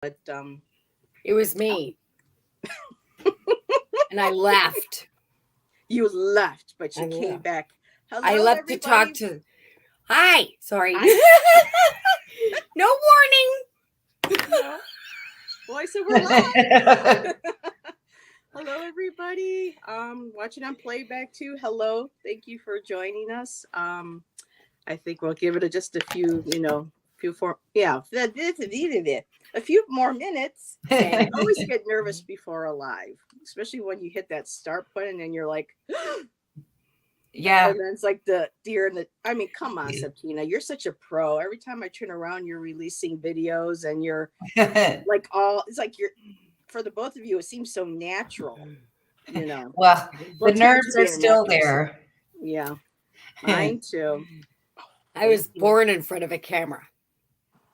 but It was me. And I left. you left, but I you came left. back. I Hello, left to talk everybody. to. Hi. Sorry. Hi. No warning. No. Well, I said we're live. Hello, everybody. Watching on playback too. Hello. Thank you for joining us. I think we'll give it just a few, a few more minutes. I always get nervous before a live, especially when you hit that start button and you're like, Yeah. and then it's like the deer in the. I mean, come on, Septina, you're such a pro. Every time I turn around, you're releasing videos, and you're like all. It's like you're for the both of you. It seems so natural, Well, the Tanji nerves are being an still actress. there. Yeah, mine too. I was born in front of a camera.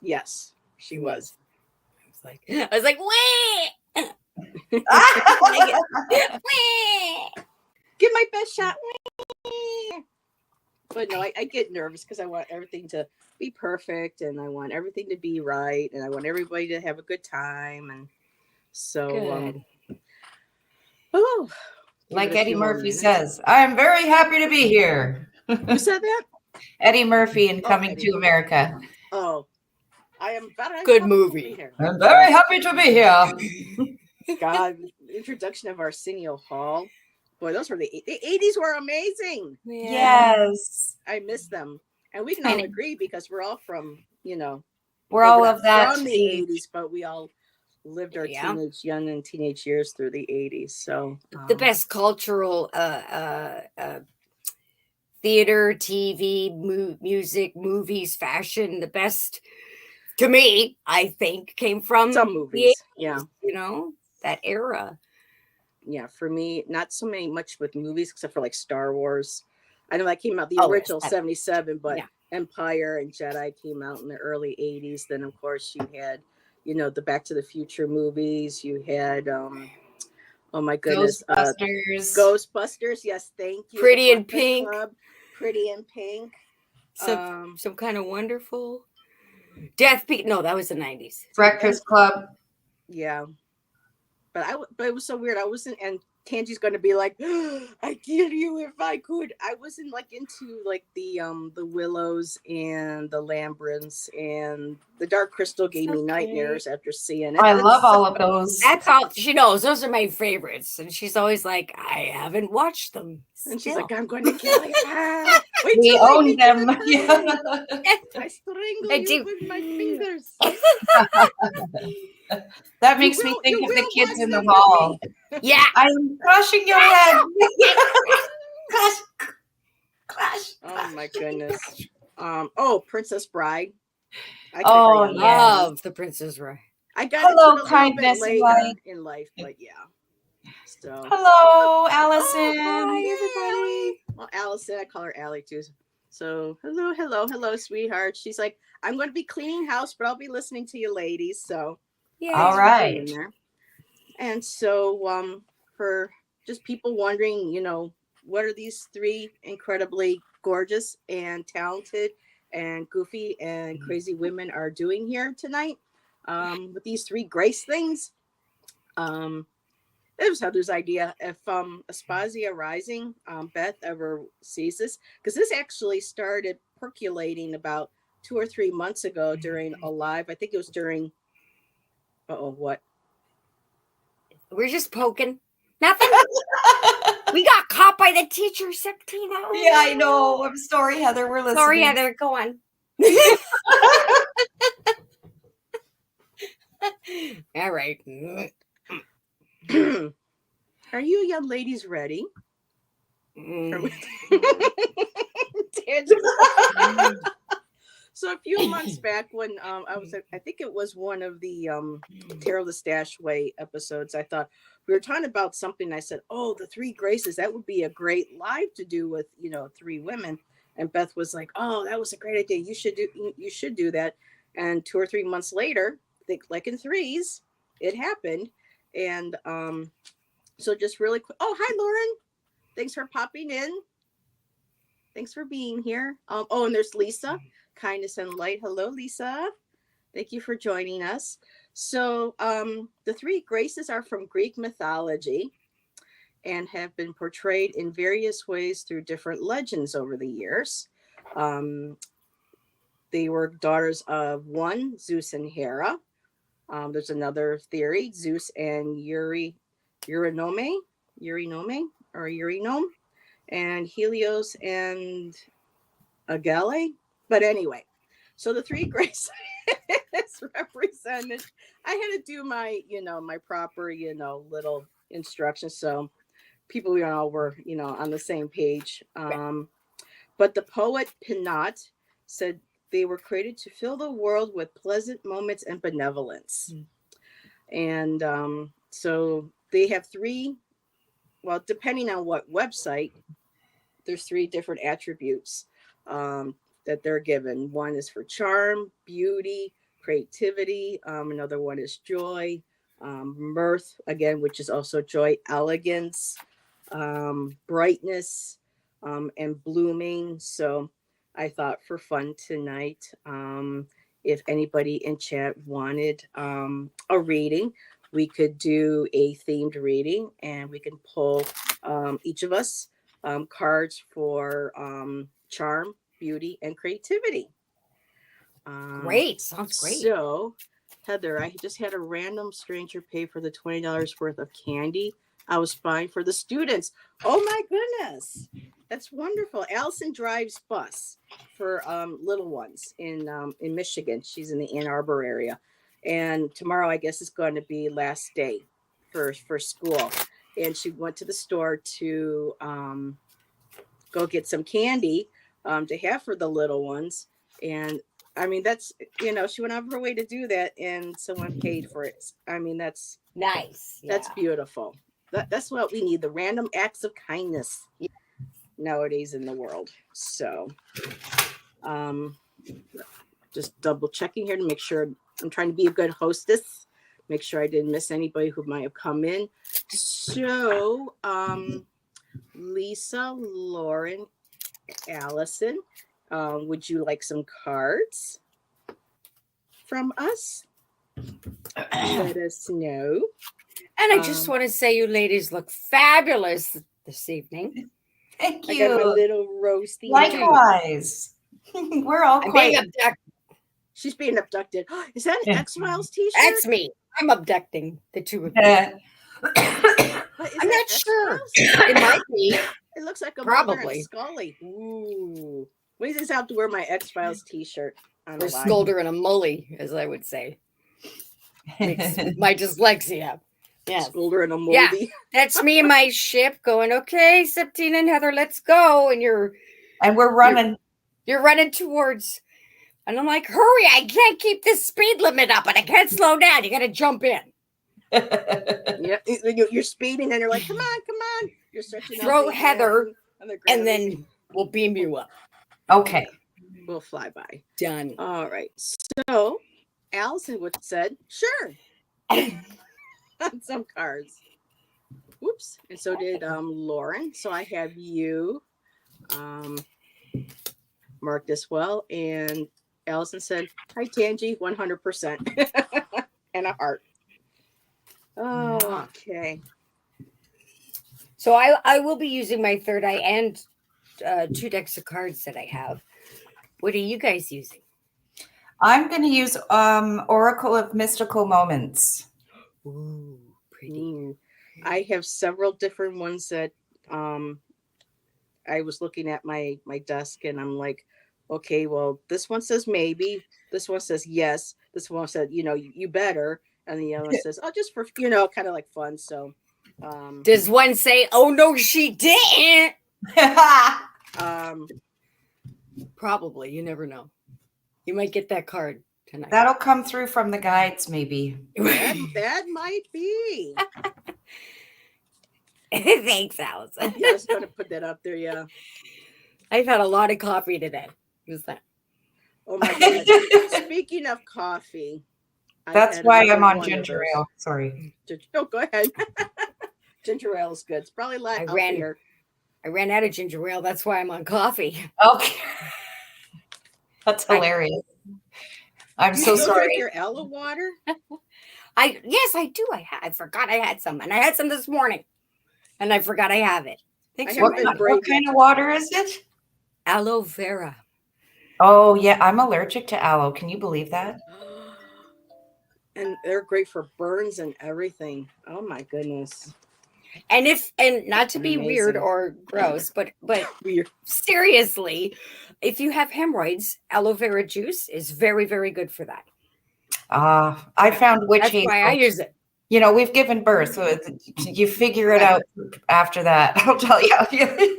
Yes, she was. I was like, wait. Give my best shot. But no, I get nervous because I want everything to be perfect, and I want everything to be right, and I want everybody to have a good time, and so like Eddie Murphy says, I'm very happy to be here. Who said that? Eddie Murphy in Coming to America. Oh, I am very good happy movie. To be here. I'm very happy to be here. God, introduction of Arsenio Hall. Boy, those were the 80s were amazing. Yes. I miss them. And we can all agree because we're all from, we're all of that from the 80s, but we all lived our young and teenage years through the 80s. So the best cultural theater, TV, music, movies, fashion, the best to me, I think, came from some movies. That era. Yeah, for me, not so much with movies except for like Star Wars. I know that came out the original 77, but Empire and Jedi came out in the early 80s. Then of course you had, the Back to the Future movies. You had oh my goodness, Ghostbusters. Yes, thank you. Pretty in Pink. Club, Pretty in Pink. Some kind of wonderful. Death Beat. No, that was the 90s. Breakfast Club. Yeah. But it was so weird. I wasn't, and Tanji's going to be like, I'd kill you if I could. I wasn't like into like the Willows and the Lambrins, and the Dark Crystal gave me nightmares after seeing it. I love all of those. That's all she knows. Those are my favorites, and she's always like, I haven't watched them. And she's like, I'm going to kill you. We own them. I strangle you with my fingers. That makes me think of the kids in the hall. Yeah. I'm crushing your head. Crush. Oh my goodness. Princess Bride. I love the Princess Bride. I got Hello, kindness and light in life, but yeah. So hello, Allison. Hi, everybody. Well, Allison, I call her Allie too. So hello, sweetheart. She's like, I'm going to be cleaning house, but I'll be listening to you ladies. So all right. And so for just people wondering, what are these three incredibly gorgeous and talented and goofy and crazy women are doing here tonight with these three Grace things? It was Heather's idea. If Aspasia Rising, Beth ever sees this, because this actually started percolating about 2 or 3 months ago during a live. I think it was during. What? We're just poking. Nothing. We got caught by the teacher, Septina. Yeah, I know. I'm sorry, Heather. We're listening. Sorry, Heather. Go on. All right. Are you young ladies ready? So a few months back when I think it was one of the Tarot the Stash Way episodes, I thought we were talking about something. I said, the three Graces, that would be a great live to do with, three women. And Beth was like, that was a great idea. You should do that. And 2 or 3 months later, like in threes, it happened. And so just really quick. Oh, hi, Lauren. Thanks for popping in. Thanks for being here. And there's Lisa, Kindness and Light. Hello, Lisa. Thank you for joining us. So the three graces are from Greek mythology and have been portrayed in various ways through different legends over the years. Um, they were daughters of one, Zeus and Hera. There's another theory, Zeus and Eurinome, or Eurinome, and Helios and Agele. But anyway, so the three graces represented. I had to do my, my proper, little instructions. So people, were, on the same page. But the poet Pinat said they were created to fill the world with pleasant moments and benevolence. And so they have three, well, depending on what website, there's three different attributes that they're given. One is for charm, beauty, creativity. Another one is joy, mirth, again, which is also joy, elegance, brightness, and blooming. So I thought for fun tonight, if anybody in chat wanted a reading, we could do a themed reading, and we can pull each of us cards for charm, beauty, and creativity. Great. Sounds great. So, Heather, I just had a random stranger pay for the $20 worth of candy I was buying for the students. Oh my goodness. That's wonderful. Allison drives bus for little ones in Michigan. She's in the Ann Arbor area. And tomorrow, I guess, is going to be last day for school. And she went to the store to go get some candy to have for the little ones. And I mean, that's, she went out of her way to do that, and someone paid for it. I mean, that's nice. That's beautiful. That's what we need, the random acts of kindness nowadays in the world. So just double checking here to make sure I'm trying to be a good hostess, make sure I didn't miss anybody who might have come in. So Lisa, Lauren, Allison, would you like some cards from us? Let us know. And I just want to say you ladies look fabulous this evening. Thank I got my you. little roasty. Likewise. We're all I'm quite. being abducted. She's being abducted. Is that an X-Files t-shirt? That's me. I'm abducting the two of you. I'm not sure. It might be. It looks like a Probably. Scully. Ooh. We just have to wear my X-Files t-shirt. Or Scolder and a Mully, as I would say. My dyslexia. Yeah. Scolder and a Mully. Yeah. That's me and my ship going, okay, Septina and Heather, let's go. And we're running. You're running towards. And I'm like, hurry, I can't keep this speed limit up, and I can't slow down. You got to jump in. Yeah, you're speeding, and you're like, come on. You're stretching Throw Heather, and then we'll beam you up. Okay. We'll fly by. Done. All right. So Allison would have said, sure. On some cards. Whoops. And so did Lauren. So I have you marked as well. And Allison said, hi, Tanji, 100%. And a heart. Oh, okay. So I will be using my third eye and 2 decks of cards that I have. What are you guys using? I'm going to use Oracle of Mystical Moments. Ooh, pretty. Ooh. I have several different ones that I was looking at my desk, and I'm like, okay, well, this one says maybe, this one says yes, this one said, you better, and the other one says, oh, just for, kind of like fun. So does one say, oh no, she didn't? Probably. You never know. You might get that card tonight. That'll come through from the guides, maybe. that might be. Thanks, Allison. Yeah, I was going to put that up there. Yeah. I've had a lot of coffee today. Who's that? Oh my God. Speaking of coffee. That's why I'm on ginger ale. Sorry. Oh, go ahead. Ginger ale is good. It's probably like I ran out of ginger ale. That's why I'm on coffee. Okay. That's hilarious. I'm so sorry. Drink your Ella water? Yes, I do. I forgot I had some, and I had some this morning, and I forgot I have it. Thanks I for haven't reminding been me. What brave kind yet of to water try. is it? Aloe vera. Oh, yeah. I'm allergic to aloe. Can you believe that? And they're great for burns and everything. Oh my goodness. And not to be weird Amazing. or gross, but Weird. seriously, if you have hemorrhoids, aloe vera juice is very, very good for that. I found witch That's why I hazel. use it. You know, we've given birth, so you figure it out after that. I'll tell you.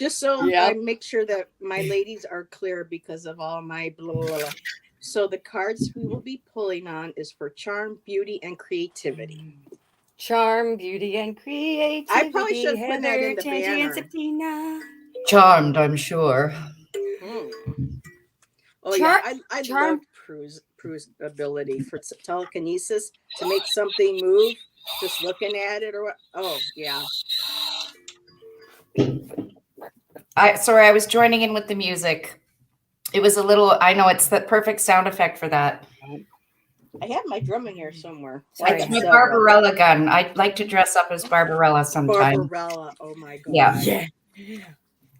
Just so I Yep. make sure that my ladies are clear because of all my blah, blah, blah. So the cards we will be pulling on is for charm, beauty, and creativity. Charm, beauty, and creativity. I probably should have put that in the Tanji, and banner. Septina. Charmed, I'm sure. Hmm. Oh yeah, I love Charm. Prue's ability for telekinesis to make something move, just looking at it or what. Oh yeah. I was joining in with the music. It was a little, I know it's the perfect sound effect for that. I have my drum in here somewhere. Sorry. It's I got my several. Barbarella gun. I'd like to dress up as Barbarella sometime. Barbarella. Oh my god. Yeah.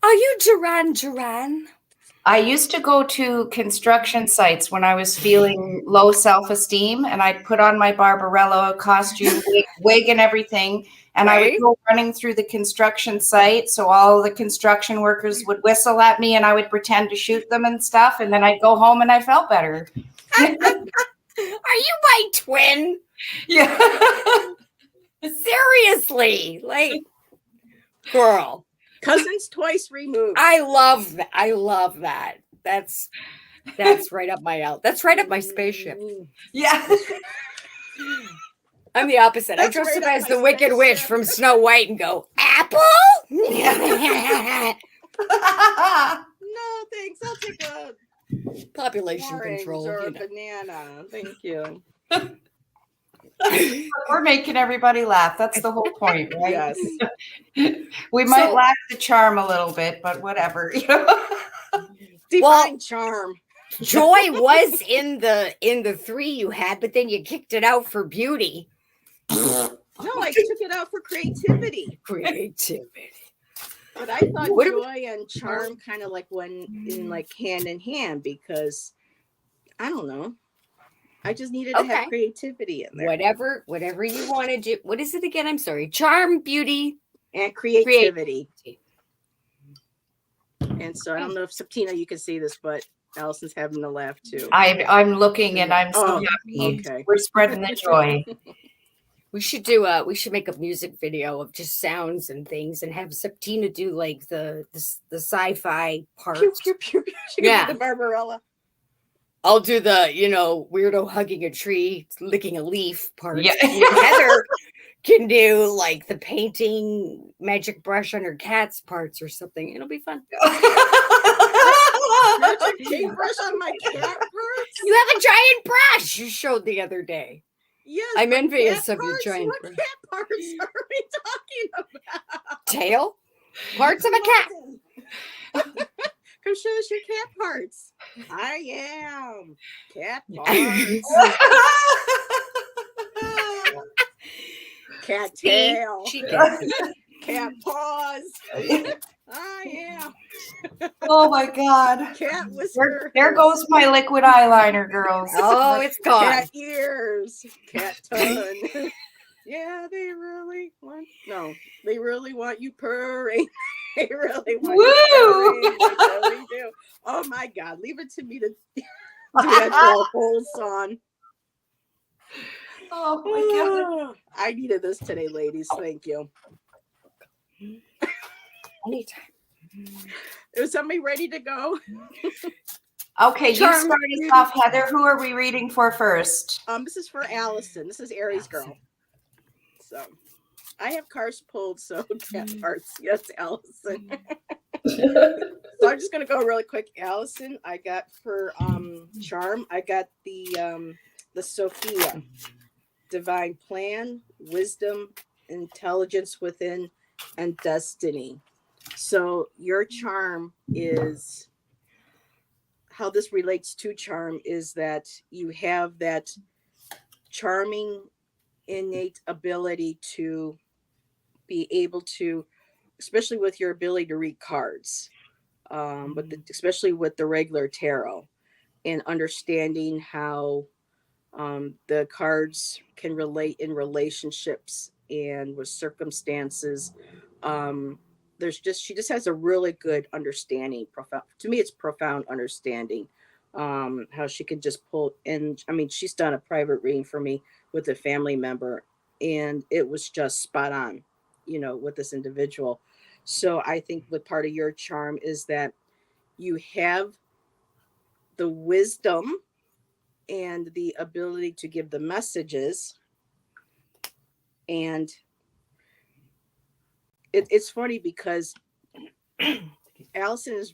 Are you Duran? I used to go to construction sites when I was feeling low self-esteem, and I'd put on my Barbarella costume, wig and everything, and I would Right. go running through the construction site. So all the construction workers would whistle at me, and I would pretend to shoot them and stuff. And then I'd go home, and I felt better. Are you my twin? Yeah. Seriously, like, girl. Cousins twice removed. I love that. I love that. That's right up my alley. That's right up my spaceship. Yeah. I'm the opposite. I That's dress right up up as my the Wicked Witch spaceship. from Snow White and go, Apple? No, thanks. I'll take a Population orange control. or a You know. banana. Thank you. We're making everybody laugh. That's the whole point, right? Yes. We might So- lack the charm a little bit, but whatever. Divine charm. Joy was in the 3 you had, but then you kicked it out for beauty. No, I took it out for creativity. Creativity. But I thought What joy and charm kind of like went in like hand in hand because I don't know. I just needed to have Okay. creativity in there. Whatever you want to do. What is it again? I'm sorry. Charm, beauty, And creativity. And so I don't know if Septina you can see this, but Allison's having to laugh too. I'm looking and I'm so Oh, happy. okay. We're spreading the joy. We should make a music video of just sounds and things and have Septina do like the sci-fi parts. Pew, pew, pew, pew. She can Yeah. do the Barbarella. I'll do the, weirdo hugging a tree, licking a leaf part. Yeah. Heather can do like the painting magic brush on her cat's parts or something. It'll be fun. Magic paintbrush on my cat purse? You have a giant brush you showed the other day. Yes. I'm but envious cat of your parts? giant What brush. cat parts are we talking about? Tail? Parts of a cat. Come show us your cat parts. I am cat parts. Cat tail. She gets it. Cat paws. I am Oh my God. cat whiskers. There goes my liquid eyeliner, girls. Oh, it's gone. Cat ears. Cat tongue. Yeah, they really want you purring. They really want Woo! you purring. They really do. Oh my God, leave it to me to do that for a whole song. Oh my God. I needed this today, ladies. Thank you. Anytime. Is somebody ready to go? Okay, you Charm. start us off, Heather. Who are we reading for first? This is for Allison. This is Aries girl. So I have cars pulled, so cat parts. Yes, Allison. So I'm just gonna go really quick. Allison, I got for charm, I got the Sophia. Divine plan, wisdom, intelligence within, and destiny. So your charm is how this relates to charm is that you have that charming innate ability to be able to, especially with your ability to read cards, but especially with the regular tarot, and understanding how the cards can relate in relationships and with circumstances. Um, she just has a really good understanding. Profound to me, it's profound understanding. How she can just pull in. I mean, she's done a private reading for me with a family member, and it was just spot on, with this individual. So I think what part of your charm is that you have the wisdom and the ability to give the messages. And it's funny because Allison has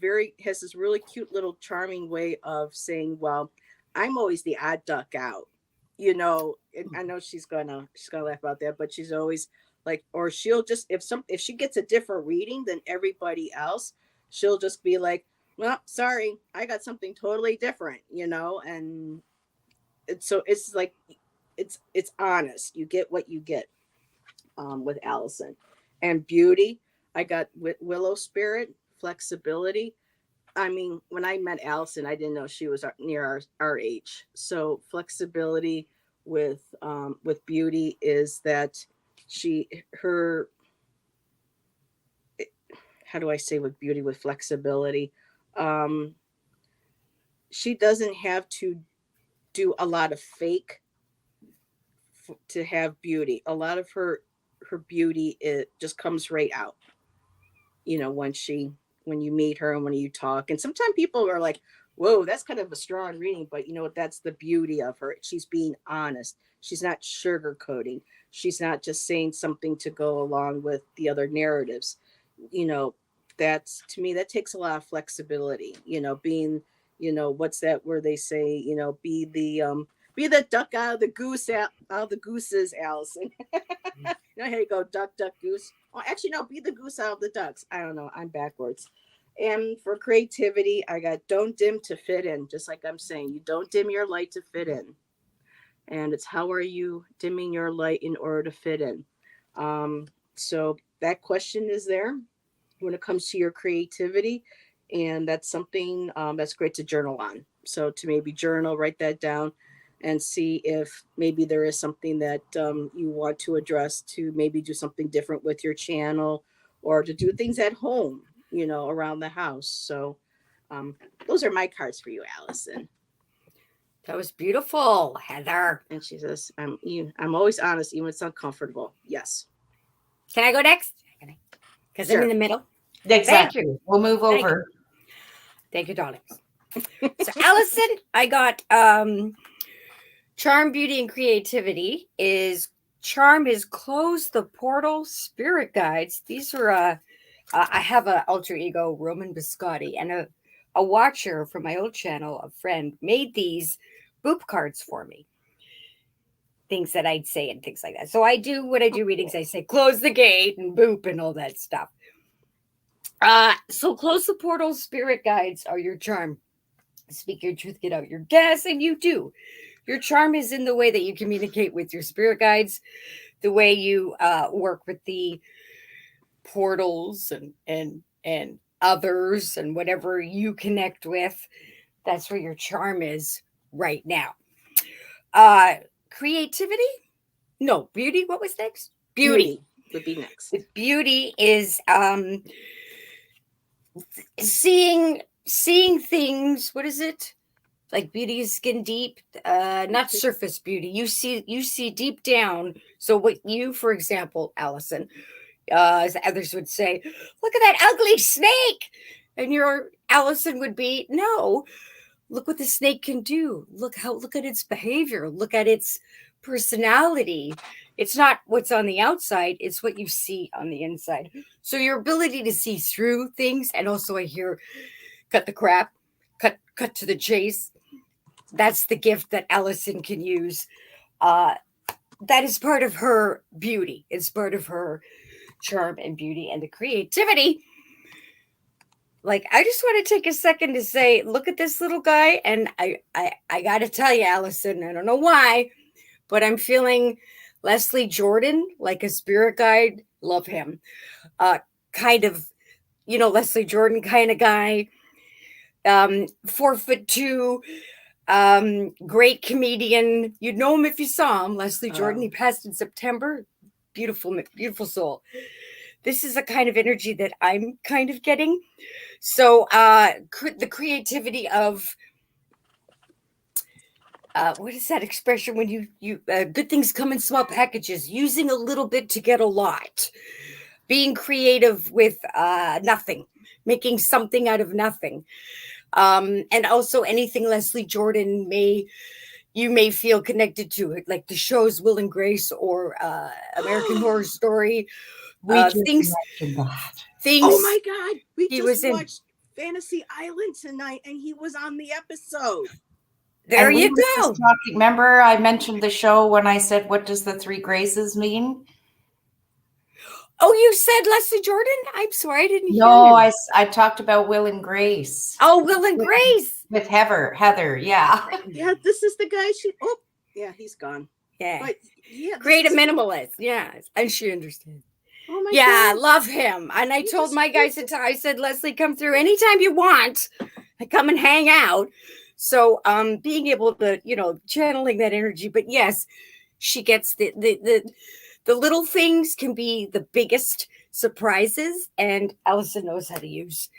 this really cute little charming way of saying, well, I'm always the odd duck out, and I know she's gonna laugh about that, but she's always like, or she'll just, if she gets a different reading than everybody else, she'll just be like, well, sorry, I got something totally different, and it's like, it's honest. You get what you get, with Allison. And beauty, I got with Willow spirit, flexibility. I mean, when I met Allison, I didn't know she was near our age. So flexibility with beauty is that her how do I say with beauty with flexibility? Um, she doesn't have to do a lot of fake to have beauty. A lot of her beauty, it just comes right out, when you meet her and when you talk. And sometimes people are like, whoa, that's kind of a strong reading, but you know what, that's the beauty of her. She's being honest. She's not sugarcoating. She's not just saying something to go along with the other narratives. That's, to me, that takes a lot of flexibility, being, what's that where they say, be the duck out of the goose, out of the gooses, Allison. Here you go, duck, duck, goose. Oh, actually, no, be the goose out of the ducks. I don't know. I'm backwards. And for creativity, I got don't dim to fit in. Just like I'm saying, you don't dim your light to fit in. And it's how are you dimming your light in order to fit in? So that question is there when it comes to your creativity. And that's something that's great to journal on. So to maybe journal, write that down, and see if maybe there is something that you want to address, to maybe do something different with your channel, or to do things at home, around the house. So those are my cards for you, Allison. That was beautiful, Heather. And she says, I'm always honest, even when it's uncomfortable. Yes. Can I go next? Because Sure. I'm in the middle. Exactly. Thank you. We'll move over. Thank you, darlings. So, Allison, I got charm, beauty, and creativity. Charm is close the portal, spirit guides. These are I have an alter ego, Roman Biscotti, and a watcher from my old channel, a friend, made these boop cards for me. Things that I'd say and things like that. So I do, when I do readings, I say close the gate and boop and all that stuff. So close the portal, spirit guides are your charm. Speak your truth, get out your gas, and you do. Your charm is in the way that you communicate with your spirit guides, the way you work with the portals and others and whatever you connect with. That's where your charm is right now. Creativity? No, beauty. What was next? Beauty would be next. Beauty is seeing things. What is it? Like beauty is skin deep, not surface beauty. You see deep down. So what you, for example, Allison, as others would say, look at that ugly snake. And your Allison would be, no, look what the snake can do. Look at its behavior. Look at its personality. It's not what's on the outside, it's what you see on the inside. So your ability to see through things, and also I hear cut the crap, cut to the chase. That's the gift that Allison can use. That is part of her beauty. It's part of her charm and beauty, and the creativity like I just want to take a second to say, look at this little guy, and I got to tell you, Allison, I don't know why, but I'm feeling Leslie Jordan, like a spirit guide. Love him. Kind of, Leslie Jordan kind of guy. 4'2", great comedian. You'd know him if you saw him. Leslie Jordan. He passed in September. Beautiful, beautiful soul. This is a kind of energy that I'm kind of getting. So the creativity of what is that expression when you good things come in small packages, using a little bit to get a lot, being creative with nothing, making something out of nothing, and also anything Leslie Jordan you may feel connected to it, like the shows Will and Grace or American Horror Story. We just things mentioned that. Things. Oh my God. We he just was in. watched Fantasy Island tonight and he was on the episode. There And we you were go. just talking, remember I mentioned the show when I said, what does the three graces mean? Oh, you said Leslie Jordan? I'm sorry, I didn't hear No, you. I talked about Will and Grace. Oh, Will and Grace. With Heather, yeah. Yeah, this is the guy yeah, he's gone. Yeah. But yeah. Creative minimalist. Yeah. And she understands. Oh my God. I God. love him. And I He told just my guys, I said, Leslie, come through anytime you want. Come and hang out. So being able to, channeling that energy. But yes, she gets the little things can be the biggest surprises, and Allison knows how to use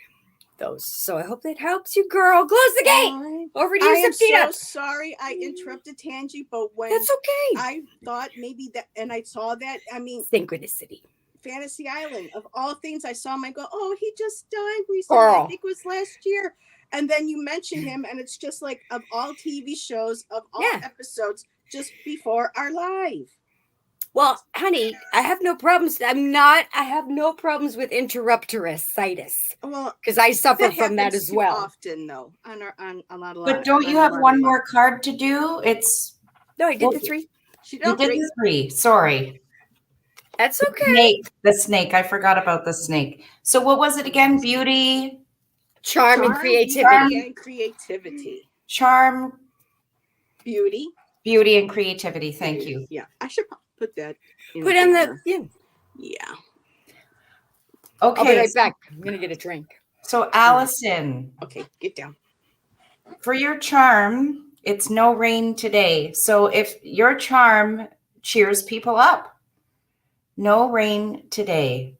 those. So I hope that helps you, girl. Close the gate. Over to you, I am Septina. so sorry I interrupted Tanji, but when That's okay. I thought maybe that, and I saw that, I mean, Synchronicity. Fantasy Island, of all things, I saw him, I go, oh, he just died recently. Girl. I think it was last year. And then you mention him, and it's just like, of all TV shows, of all episodes, just before our live. Well, honey, I have no problems. I have no problems with interrupteritis. Well, because I suffer from that as well. Often, though, on a lot. But don't you have one more card to do? No, I did the three. You did the three. Sorry. That's okay. The snake. I forgot about the snake. So what was it again? Beauty, charm, and creativity. Charm, beauty, and creativity. Thank you. Yeah, I should put that. Put on the Yeah. Okay. I'll be right back. I'm gonna get a drink. So Allison. Okay, get down. For your charm, it's no rain today. So if your charm cheers people up, no rain today.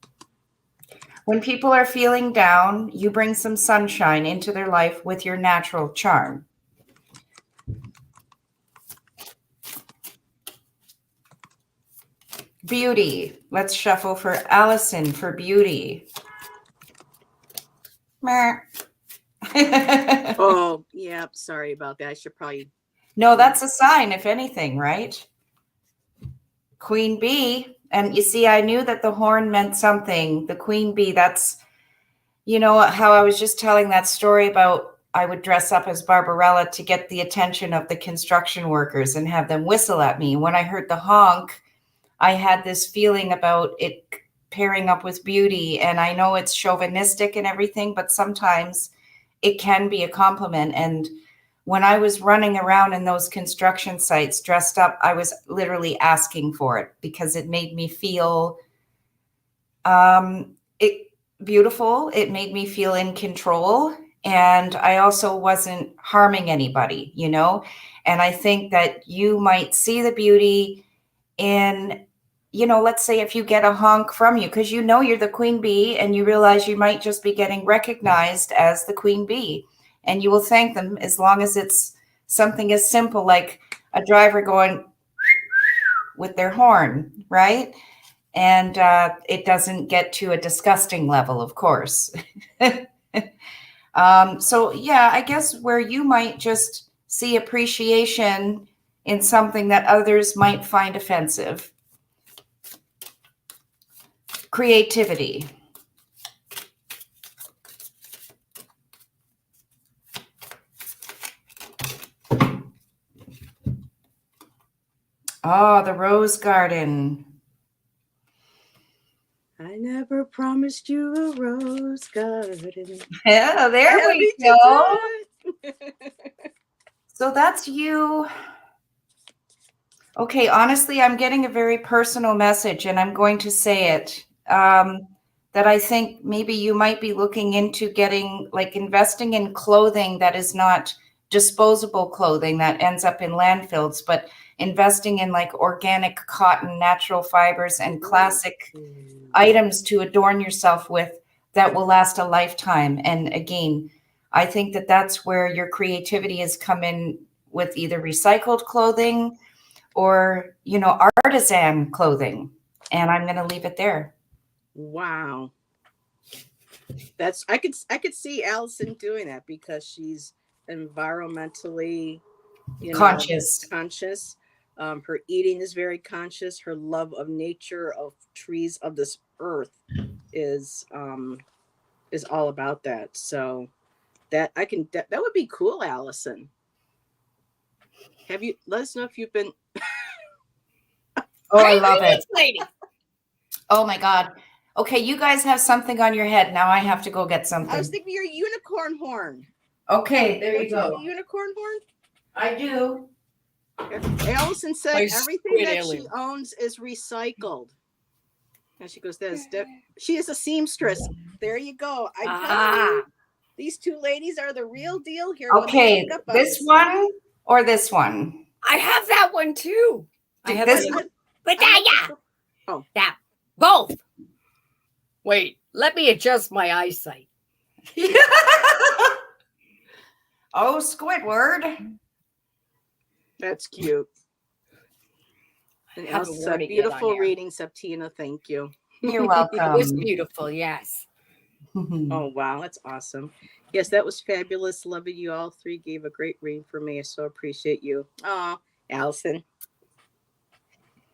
When people are feeling down, you bring some sunshine into their life with your natural charm. Beauty. Let's shuffle for Allison for beauty. Oh, yeah. Sorry about that. I should probably. No, that's a sign, if anything, right? Queen bee. And you see, I knew that the horn meant something. The queen bee, that's, how I was just telling that story about I would dress up as Barbarella to get the attention of the construction workers and have them whistle at me. When I heard the honk, I had this feeling about it pairing up with beauty. And I know it's chauvinistic and everything, but sometimes it can be a compliment. And when I was running around in those construction sites dressed up, I was literally asking for it because it made me feel beautiful. It made me feel in control. And I also wasn't harming anybody, And I think that you might see the beauty in, let's say if you get a honk from you, because you're the queen bee and you realize you might just be getting recognized as the queen bee. And you will thank them as long as it's something as simple like a driver going with their horn, right? And it doesn't get to a disgusting level, of course. So, yeah, I guess where you might just see appreciation in something that others might find offensive. Creativity. Oh, the rose garden. I never promised you a rose garden. Yeah, there I we beat go. you to it. So that's you. Okay, honestly, I'm getting a very personal message, and I'm going to say it. That I think maybe you might be looking into getting, like, investing in clothing that is not disposable clothing that ends up in landfills, but investing in like organic cotton, natural fibers, and classic items to adorn yourself with that will last a lifetime. And again, I think that that's where your creativity has come in, with either recycled clothing or, artisan clothing. And I'm going to leave it there. Wow. I could see Allison doing that because she's environmentally, Conscious. conscious. Her eating is very conscious. Her love of nature, of trees, of this earth is all about that. So that that would be cool, Allison. Have you let us know if you've been Oh, I love it. Lady. Oh my God. Okay, you guys have something on your head. Now I have to go get I was something. thinking your unicorn horn. Okay, there Don't you you have go. a unicorn horn? I do. Allison said My everything squid that alien. she owns is recycled. And she goes, she is a seamstress. There you go. I'm telling you, these two ladies are the real deal here. Okay, When they look up on this stuff. one or this one? I have that one too. I have This that. one? But yeah. Oh. That. Both. Wait, let me adjust my eyesight. Oh, Squidward. That's cute. And Haven't Elsa, worn it yet beautiful on here. reading, Septina. Thank you. You're It was welcome. beautiful, yes. Oh, wow. That's awesome. Yes, that was fabulous. Loving you all three. Gave a great read for me. I so appreciate you. Oh, Allison.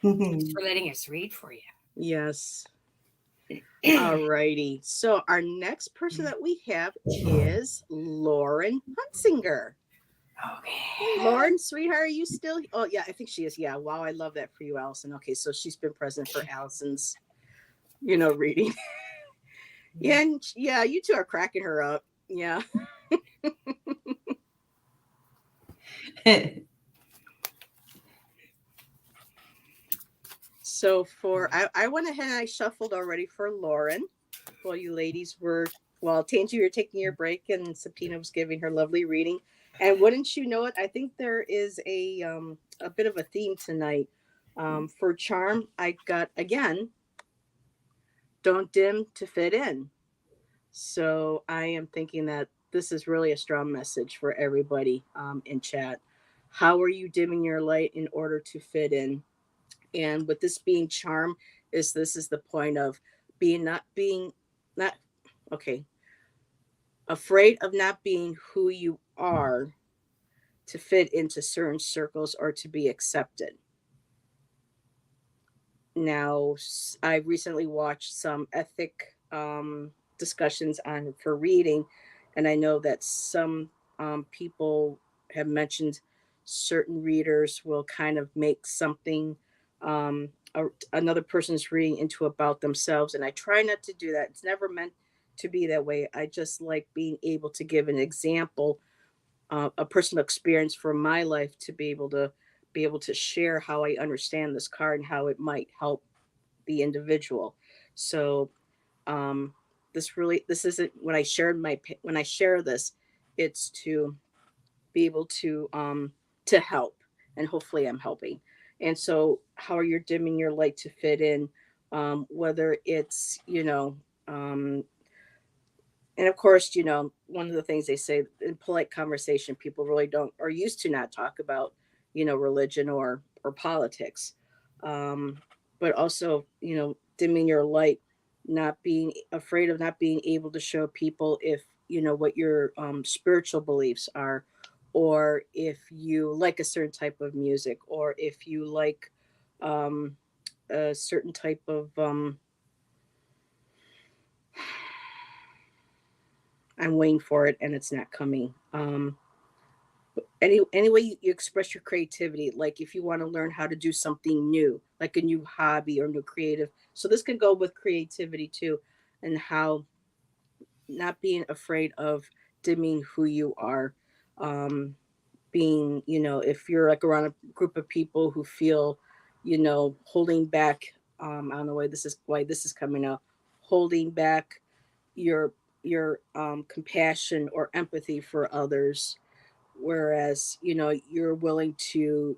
Thanks for letting us read for you. Yes. All righty. So our next person that we have is Lauren Hunsinger. Okay. Lauren, sweetheart, are you still? Oh, yeah, I think she is. Yeah. Wow, I love that for you, Allison. Okay, so she's been present for Allison's, reading. Yeah, and yeah, you two are cracking her up. Yeah. So I went ahead and I shuffled already for Lauren while you ladies were, Tangy, you were taking your break and Septina was giving her lovely reading. And wouldn't you know it, I think there is a bit of a theme tonight. For charm, I got, again, don't dim to fit in. So I am thinking that this is really a strong message for everybody in chat. How are you dimming your light in order to fit in? And with this being charm, this is the point of not okay, afraid of not being who you are to fit into certain circles or to be accepted. Now, I recently watched some ethic discussions on for reading, and I know that some people have mentioned certain readers will kind of make something another person's reading into about themselves, and I try not to do that. It's never meant to be that way. I just like being able to give an example, a personal experience from my life, to be able to share how I understand this card and how it might help the individual. So this isn't when I share this, it's to be able to help, and hopefully I'm helping. And so how are you dimming your light to fit in, whether it's and of course, one of the things they say in polite conversation, people really don't or used to not talk about, religion or politics. But also, dimming your light, not being afraid of not being able to show people if what your spiritual beliefs are, or if you like a certain type of music, or if you like um, a certain type of I'm waiting for it and it's not coming. any way you express your creativity, like if you want to learn how to do something new, like a new hobby or new creative. So this can go with creativity too, and how not being afraid of dimming who you are. Um, being, if you're like around a group of people who feel, holding back, I don't know why this is coming out, holding back your compassion or empathy for others, whereas you're willing to,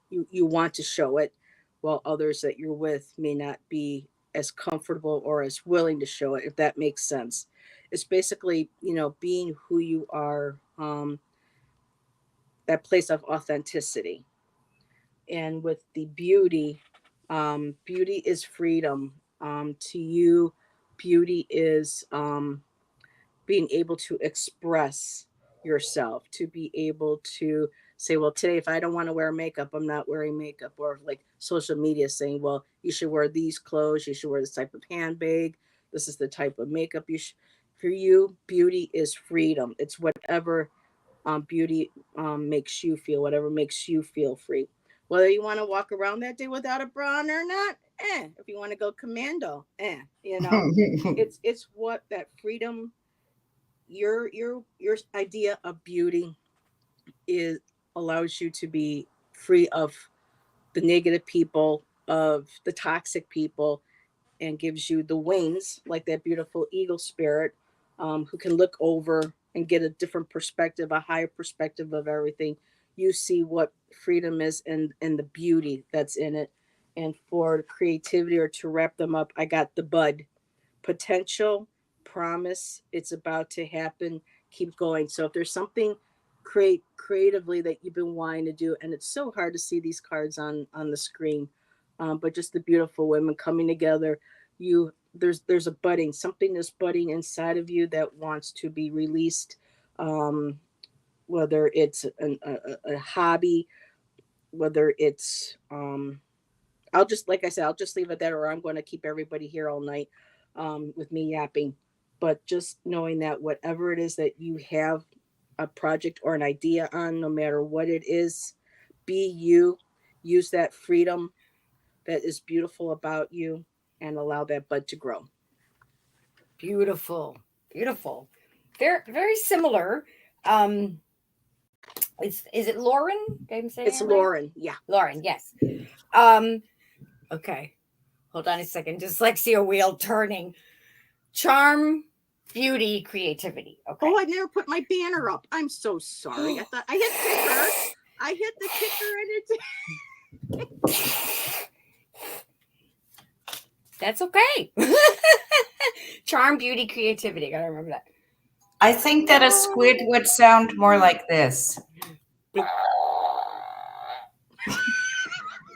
you want to show it, while others that you're with may not be as comfortable or as willing to show it, if that makes sense. It's basically, being who you are, that place of authenticity. And with the beauty, beauty is freedom. To you, beauty is, being able to express yourself, to be able to say, well, today, if I don't want to wear makeup, I'm not wearing makeup. Or like social media saying, well, you should wear these clothes, you should wear this type of handbag, this is the type of makeup you should. For you, beauty is freedom. It's whatever, beauty, makes you feel, whatever makes you feel free. Whether you want to walk around that day without a bra on or not, if you want to go commando, it's what that freedom, your idea of beauty is, allows you to be free of the negative people, of the toxic people, and gives you the wings, like that beautiful eagle spirit, who can look over and get a different perspective, a higher perspective of everything. You see what freedom is, and the beauty that's in it. And for creativity, or to wrap them up, I got the bud: potential, promise, it's about to happen, keep going. So if there's something creatively that you've been wanting to do, and it's so hard to see these cards on the screen, but just the beautiful women coming together, there's a budding, something that's budding inside of you that wants to be released, um, whether it's a hobby, whether it's, I'll just, like I said, I'll just leave it there, or I'm going to keep everybody here all night, with me yapping. But just knowing that whatever it is that you have a project or an idea on, no matter what it is, be you, use that freedom that is beautiful about you, and allow that bud to grow. Beautiful, beautiful. Very, very similar. Um, is it Lauren? I'm saying It's it right? Lauren. Yeah. Lauren, yes. Um, okay. Hold on a second. Dyslexia wheel turning. Charm, beauty, creativity. Okay. Oh, I never put my banner up. I'm so sorry. I thought I hit kicker. I hit the kicker, and it. That's okay. Charm, beauty, creativity. Gotta remember that. I think that a squid would sound more like this.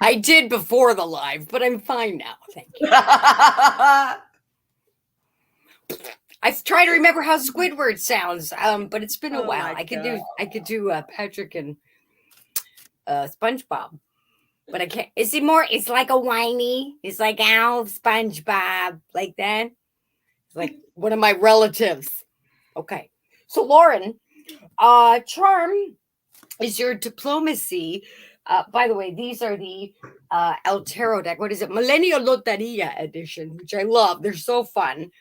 I did before the live, but I'm fine now. Thank you. I try to remember how Squidward sounds, but it's been a while. I could do Patrick and SpongeBob, but I can't. Is he more? It's like a whiny. It's like ow, SpongeBob, like that. It's like one of my relatives. Okay, so Lauren, charm is your diplomacy. By the way, these are the El Tarot deck. What is it? Millennial Loteria edition, which I love. They're so fun.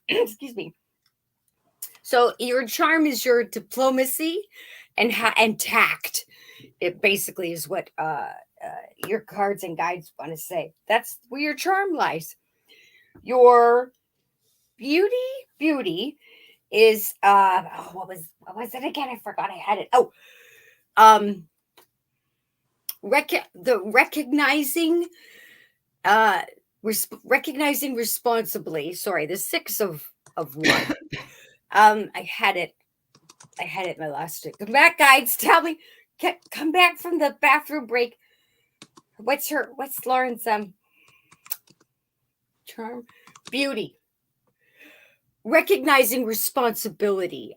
Excuse me. So your charm is your diplomacy and tact. It basically is what your cards and guides want to say. That's where your charm lies. Your beauty is what was it again? I forgot I had it. Oh, recognizing recognizing responsibly. Sorry, the 6 of 1. I had it in my last week. Come back, guides. Tell me, come back from the bathroom break. What's Lauren's charm? Beauty. Recognizing responsibility.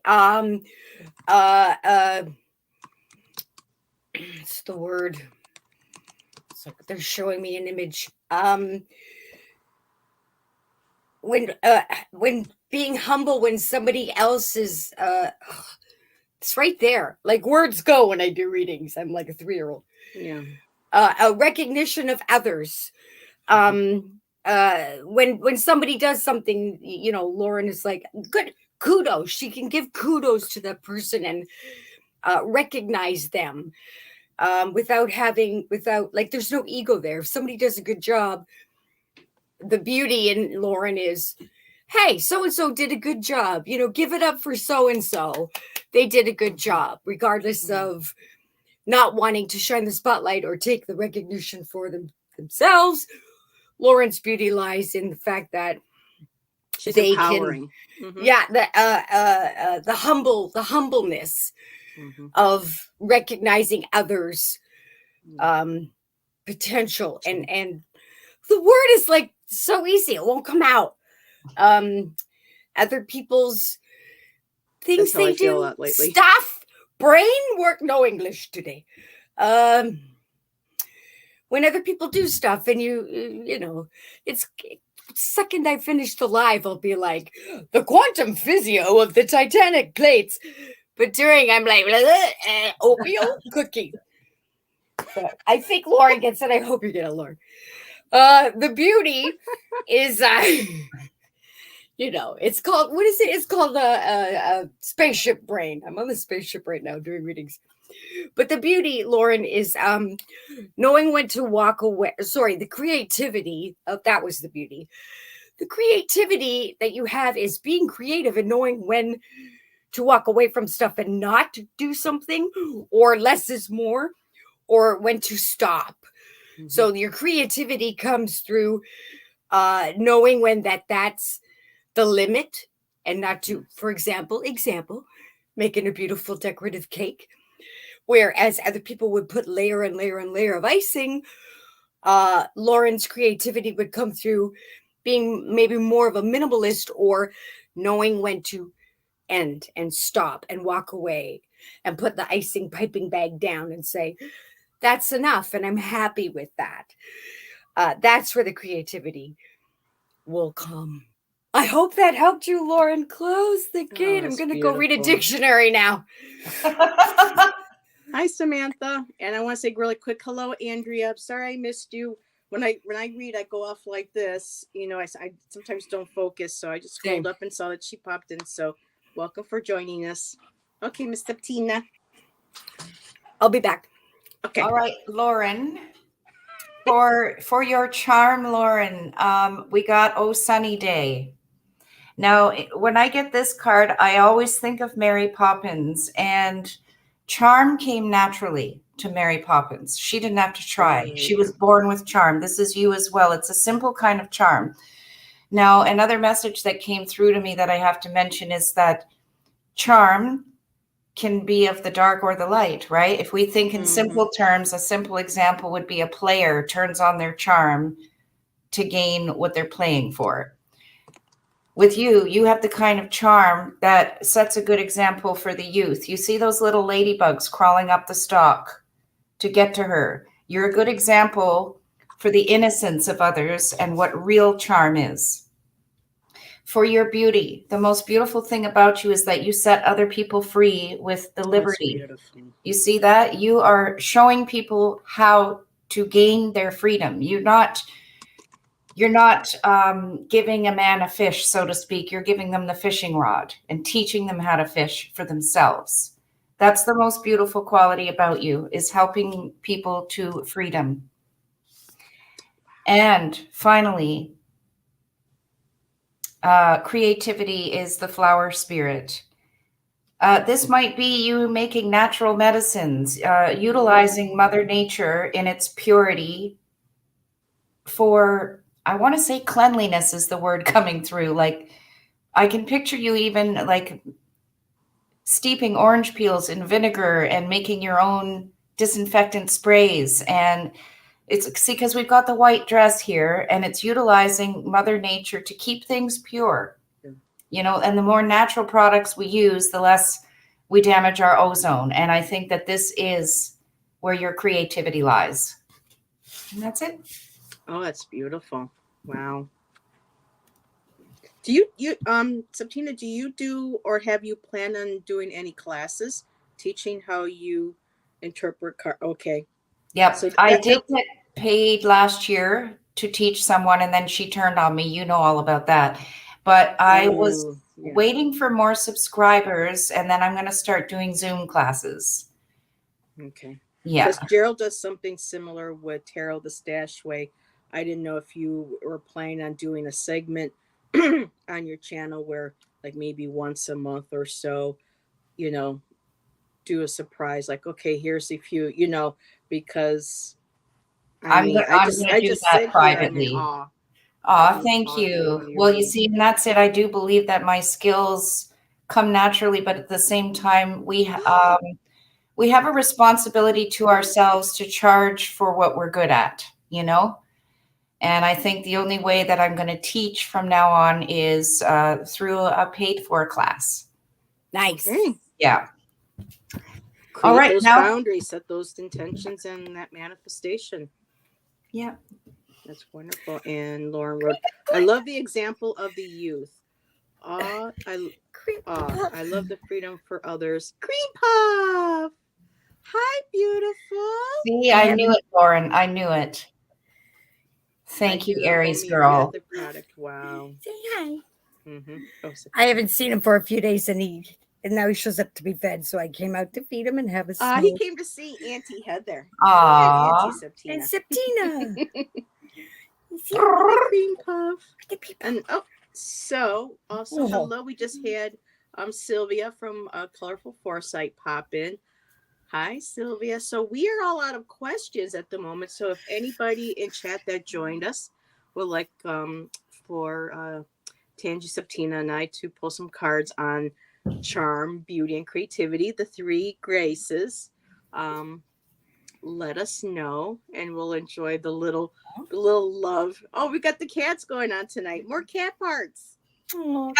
It's the word. So they're showing me an image. When being humble when somebody else is It's right there. Like words go when I do readings. I'm like a 3-year-old. Yeah. A recognition of others. When somebody does something, Lauren is like, good, kudos. She can give kudos to that person and recognize them without like there's no ego there. If somebody does a good job, the beauty in Lauren is, hey, so and so did a good job. Give it up for so and so. They did a good job, regardless of not wanting to shine the spotlight or take the recognition for themselves. Lauren's beauty lies in the fact that She's they empowering. can, the humbleness of recognizing others' potential, and the word is like so easy; it won't come out. Other people's things they do, stuff, brain work, no English today. When other people do stuff and it's second I finish the live, I'll be like, the quantum physio of the Titanic plates. But during, I'm like, oatmeal cookie. So I think Lauren gets it. I hope you get it, Lauren. The beauty is, it's called, what is it? It's called a spaceship brain. I'm on the spaceship right now doing readings. But the beauty, Lauren, is knowing when to walk away. Sorry, the creativity of that was the beauty. The creativity that you have is being creative and knowing when to walk away from stuff and not do something, or less is more, or when to stop. So your creativity comes through knowing when that's the limit, and not to, for example, making a beautiful decorative cake. Whereas other people would put layer and layer and layer of icing, Lauren's creativity would come through being maybe more of a minimalist, or knowing when to end and stop and walk away and put the icing piping bag down and say, that's enough and I'm happy with that. That's where the creativity will come. I hope that helped you, Lauren. Close the gate. I'm going to go read a dictionary now. Hi, Samantha. And I want to say really quick, hello, Andrea. Sorry I missed you. When I read, I go off like this. I sometimes don't focus, so I just scrolled up and saw that she popped in. So welcome for joining us. Okay, Miss Septina. I'll be back. Okay. All right, Lauren. For your charm, Lauren, we got Oh Sunny Day. Now, when I get this card, I always think of Mary Poppins, and charm came naturally to Mary Poppins. She didn't have to try. She was born with charm. This is you as well. It's a simple kind of charm. Now, another message that came through to me that I have to mention is that charm can be of the dark or the light, right? If we think in simple terms, a simple example would be a player turns on their charm to gain what they're playing for. With you have the kind of charm that sets a good example for the youth. You see those little ladybugs crawling up the stalk to get to her. You're a good example for the innocence of others and what real charm is. For your beauty, the most beautiful thing about you is that you set other people free with the liberty. You see that? You are showing people how to gain their freedom. You're not giving a man a fish, so to speak. You're giving them the fishing rod and teaching them how to fish for themselves. That's the most beautiful quality about you, is helping people to freedom. And finally, creativity is the flower spirit. This might be you making natural medicines, utilizing Mother Nature in its purity for, I want to say cleanliness is the word coming through. Like, I can picture you even like steeping orange peels in vinegar and making your own disinfectant sprays. And it's because we've got the white dress here, and it's utilizing Mother Nature to keep things pure, and the more natural products we use, the less we damage our ozone. And I think that this is where your creativity lies. And that's it. Oh, that's beautiful. Wow. Do you Septina, do you do, or have you planned on doing any classes teaching how you interpret okay. Yep. So I that, did get paid last year to teach someone, and then she turned on me. You know all about that. But I was yeah. waiting for more subscribers, and then I'm going to start doing Zoom classes. Okay. Yeah. Because Gerald does something similar with Tarot the Stash Way. I didn't know if you were planning on doing a segment on your channel where, like, maybe once a month or so, you know, do a surprise, like, okay, here's a few, you know, because I mean, I'm gonna do that sit here, I'm in privately. awe. I'm Oh, in thank awe of one you. of your Well, you readings. see, and that's it. I do believe that my skills come naturally, but at the same time, we have a responsibility to ourselves to charge for what we're good at, you know? And I think the only way that I'm going to teach from now on is through a paid for class. Nice. Okay. Yeah. Create All right, those now. boundaries, set those intentions and that manifestation. Yeah. That's wonderful. And Lauren wrote, I love the example of the youth. I love the freedom for others. Cream Puff. Hi, beautiful. See, I knew it, Lauren. I knew it. Thank you, Aries girl. The product. Wow. Say hi. Mm-hmm. Oh, I haven't seen him for a few days, and now he shows up to be fed. So I came out to feed him and have a smoke. he came to see Auntie Heather. Aww. Auntie Septina. And Septina. Cream Puff. And so also hello. We just had Sylvia from Colorful Foresight pop in. Hi, Sylvia. So we are all out of questions at the moment. So if anybody in chat that joined us would like for Tanji, Septina, and I to pull some cards on charm, beauty, and creativity, the three graces, let us know, and we'll enjoy the little love. Oh, we got the cats going on tonight. More cat parts. Oh,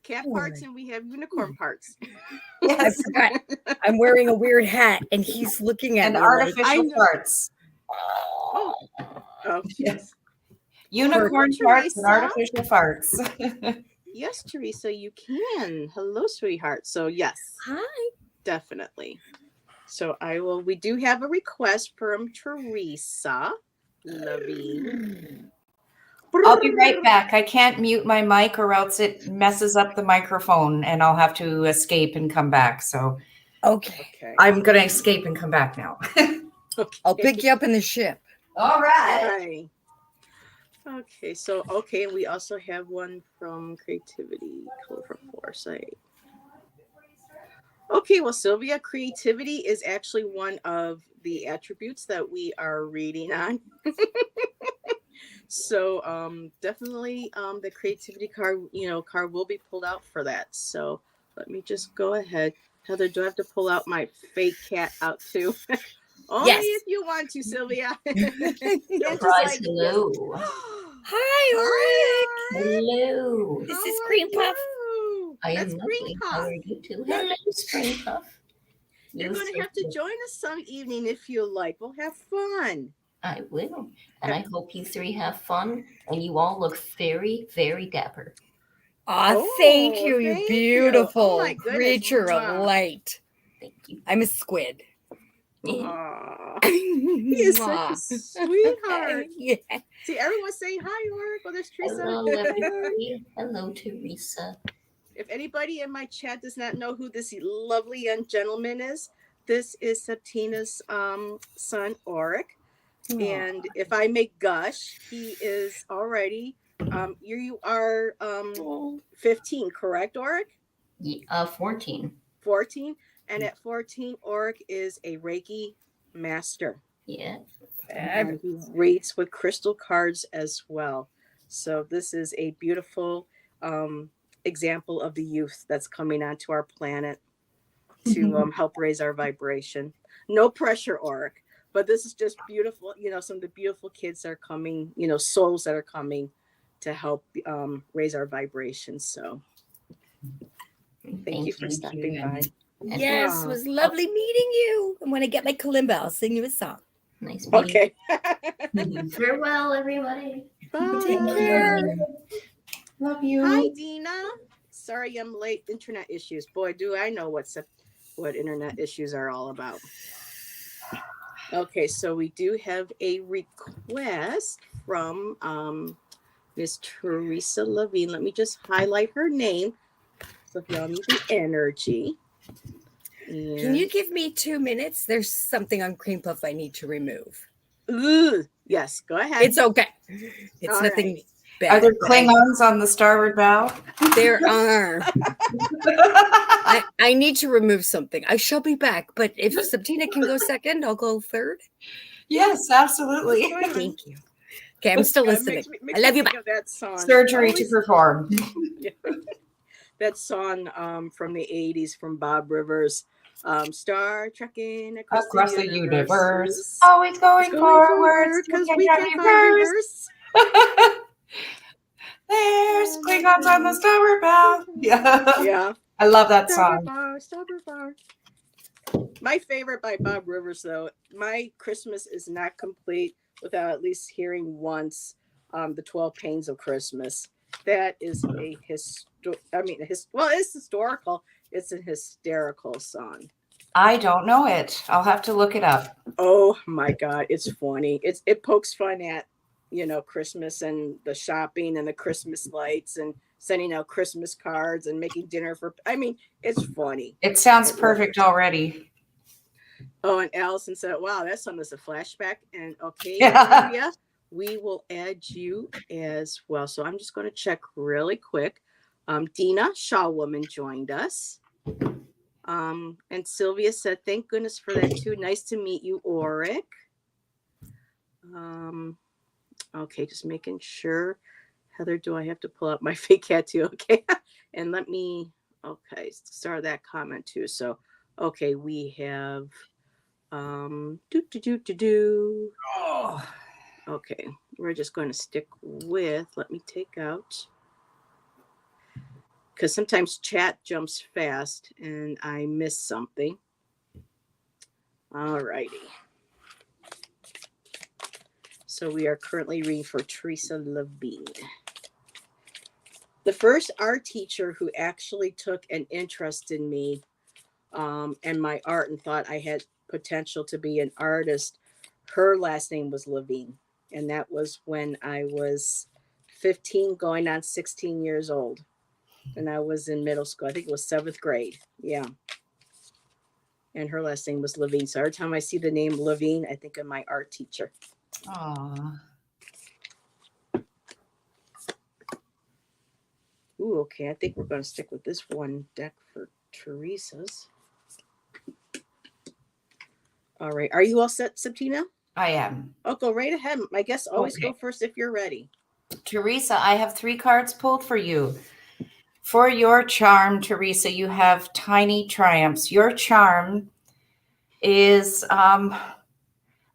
cat parts, and we have unicorn parts. Yes. I forgot. I'm wearing a weird hat, and he's looking at and me artificial parts. Oh, yes. Unicorn parts and artificial farts. Yes, Teresa, you can. Hello, sweetheart. So yes, hi, definitely. So we do have a request from Teresa. Loving. I'll be right back. I can't mute my mic or else it messes up the microphone and I'll have to escape and come back. So okay. I'm going to escape and come back now. Okay. I'll pick you up in the ship. All right. Okay, so and we also have one from Creativity, Colorful Foresight. Okay, well, Sylvia, creativity is actually one of the attributes that we are reading on. So definitely the creativity card will be pulled out for that. So let me just go ahead. Heather, do I have to pull out my fake cat out too? Only if you want to, Sylvia. Surprise, hello. Yes. Hi, Ulrich. Hello. This is Cream Puff. I am lovely. How are you too? Hello, Cream Puff. You're going to have to join us some evening if you like. We'll have fun. I will. And I hope you three have fun. And you all look very, very dapper. Thank you, you beautiful creature of light. Thank you. I'm a squid. He is such a sweetheart. Yeah. See, everyone's saying hi, Ulrich. Well, there's Teresa. Hello, everybody. Hello, Teresa. If anybody in my chat does not know who this lovely young gentleman is, this is Septina's son, Ulrich. And if I make gush, he is already, you are 15, correct, Ulrich? 14. 14. And at 14, Ulrich is a Reiki master. Yeah. And he reads with crystal cards as well. So this is a beautiful example of the youth that's coming onto our planet to help raise our vibration. No pressure, Ulrich, but this is just beautiful. Some of the beautiful kids that are coming, souls that are coming to help raise our vibration. So thank you for stopping by. Yes, it was lovely meeting you. And when I get my kalimba, I'll sing you a song. Nice meeting you. Farewell, everybody. Bye. Take care. Love you. Hi, Dina. Sorry I'm late. Internet issues. Boy, do I know what internet issues are all about. Okay, so we do have a request from Miss Teresa Levine. Let me just highlight her name. So if y'all need the energy. Can you give me 2 minutes? There's something on Cream Puff I need to remove. Ugh, yes, go ahead. It's okay. It's All nothing bad. Are there Klingons on the starboard bow? There are. I need to remove something. I shall be back, but if Septina can go second, I'll go third. Yes, absolutely. Thank you. Okay, I'm still listening. Makes I love me you. think Bye. of that song. Surgery to perform. Yeah. That song from the 80s from Bob Rivers. Star trekking across the universe. universe. Always going forward. Because we can find reverse. There's Klingons on the starboard bow. Yeah. Yeah. I love that Starboard song. bar, starboard bar. My favorite by Bob Rivers, though, my Christmas is not complete without at least hearing once the 12 Pains of Christmas. That is it's historical. It's a hysterical song. I don't know it. I'll have to look it up. Oh my God, it's funny. It pokes fun at, Christmas and the shopping and the Christmas lights and sending out Christmas cards and making dinner it's funny. It sounds perfect already. Oh, and Allison said, wow, that song is a flashback. And okay, Yeah. Julia, we will add you as well. So I'm just going to check really quick. Dina Shawwoman joined us. And Sylvia said, thank goodness for that too. Nice to meet you, Oric. Okay, just making sure. Heather, do I have to pull up my fake cat too? Okay. And let me, start that comment too. So, okay, we have, Oh. Okay, we're just going to stick with, let me take out, because sometimes chat jumps fast and I miss something. All righty. So we are currently reading for Teresa Levine. The first art teacher who actually took an interest in me and my art and thought I had potential to be an artist, her last name was Levine. And that was when I was 15 going on 16 years old. And I was in middle school. I think it was 7th grade. Yeah. And her last name was Levine. So every time I see the name Levine, I think of my art teacher. Aww. Ooh, okay. I think we're going to stick with this one deck for Teresa's. All right. Are you all set, Septina? I am. Oh, go right ahead. I guess always go first if you're ready. Teresa, I have 3 cards pulled for you. For your charm, Teresa, you have Tiny Triumphs. Your charm is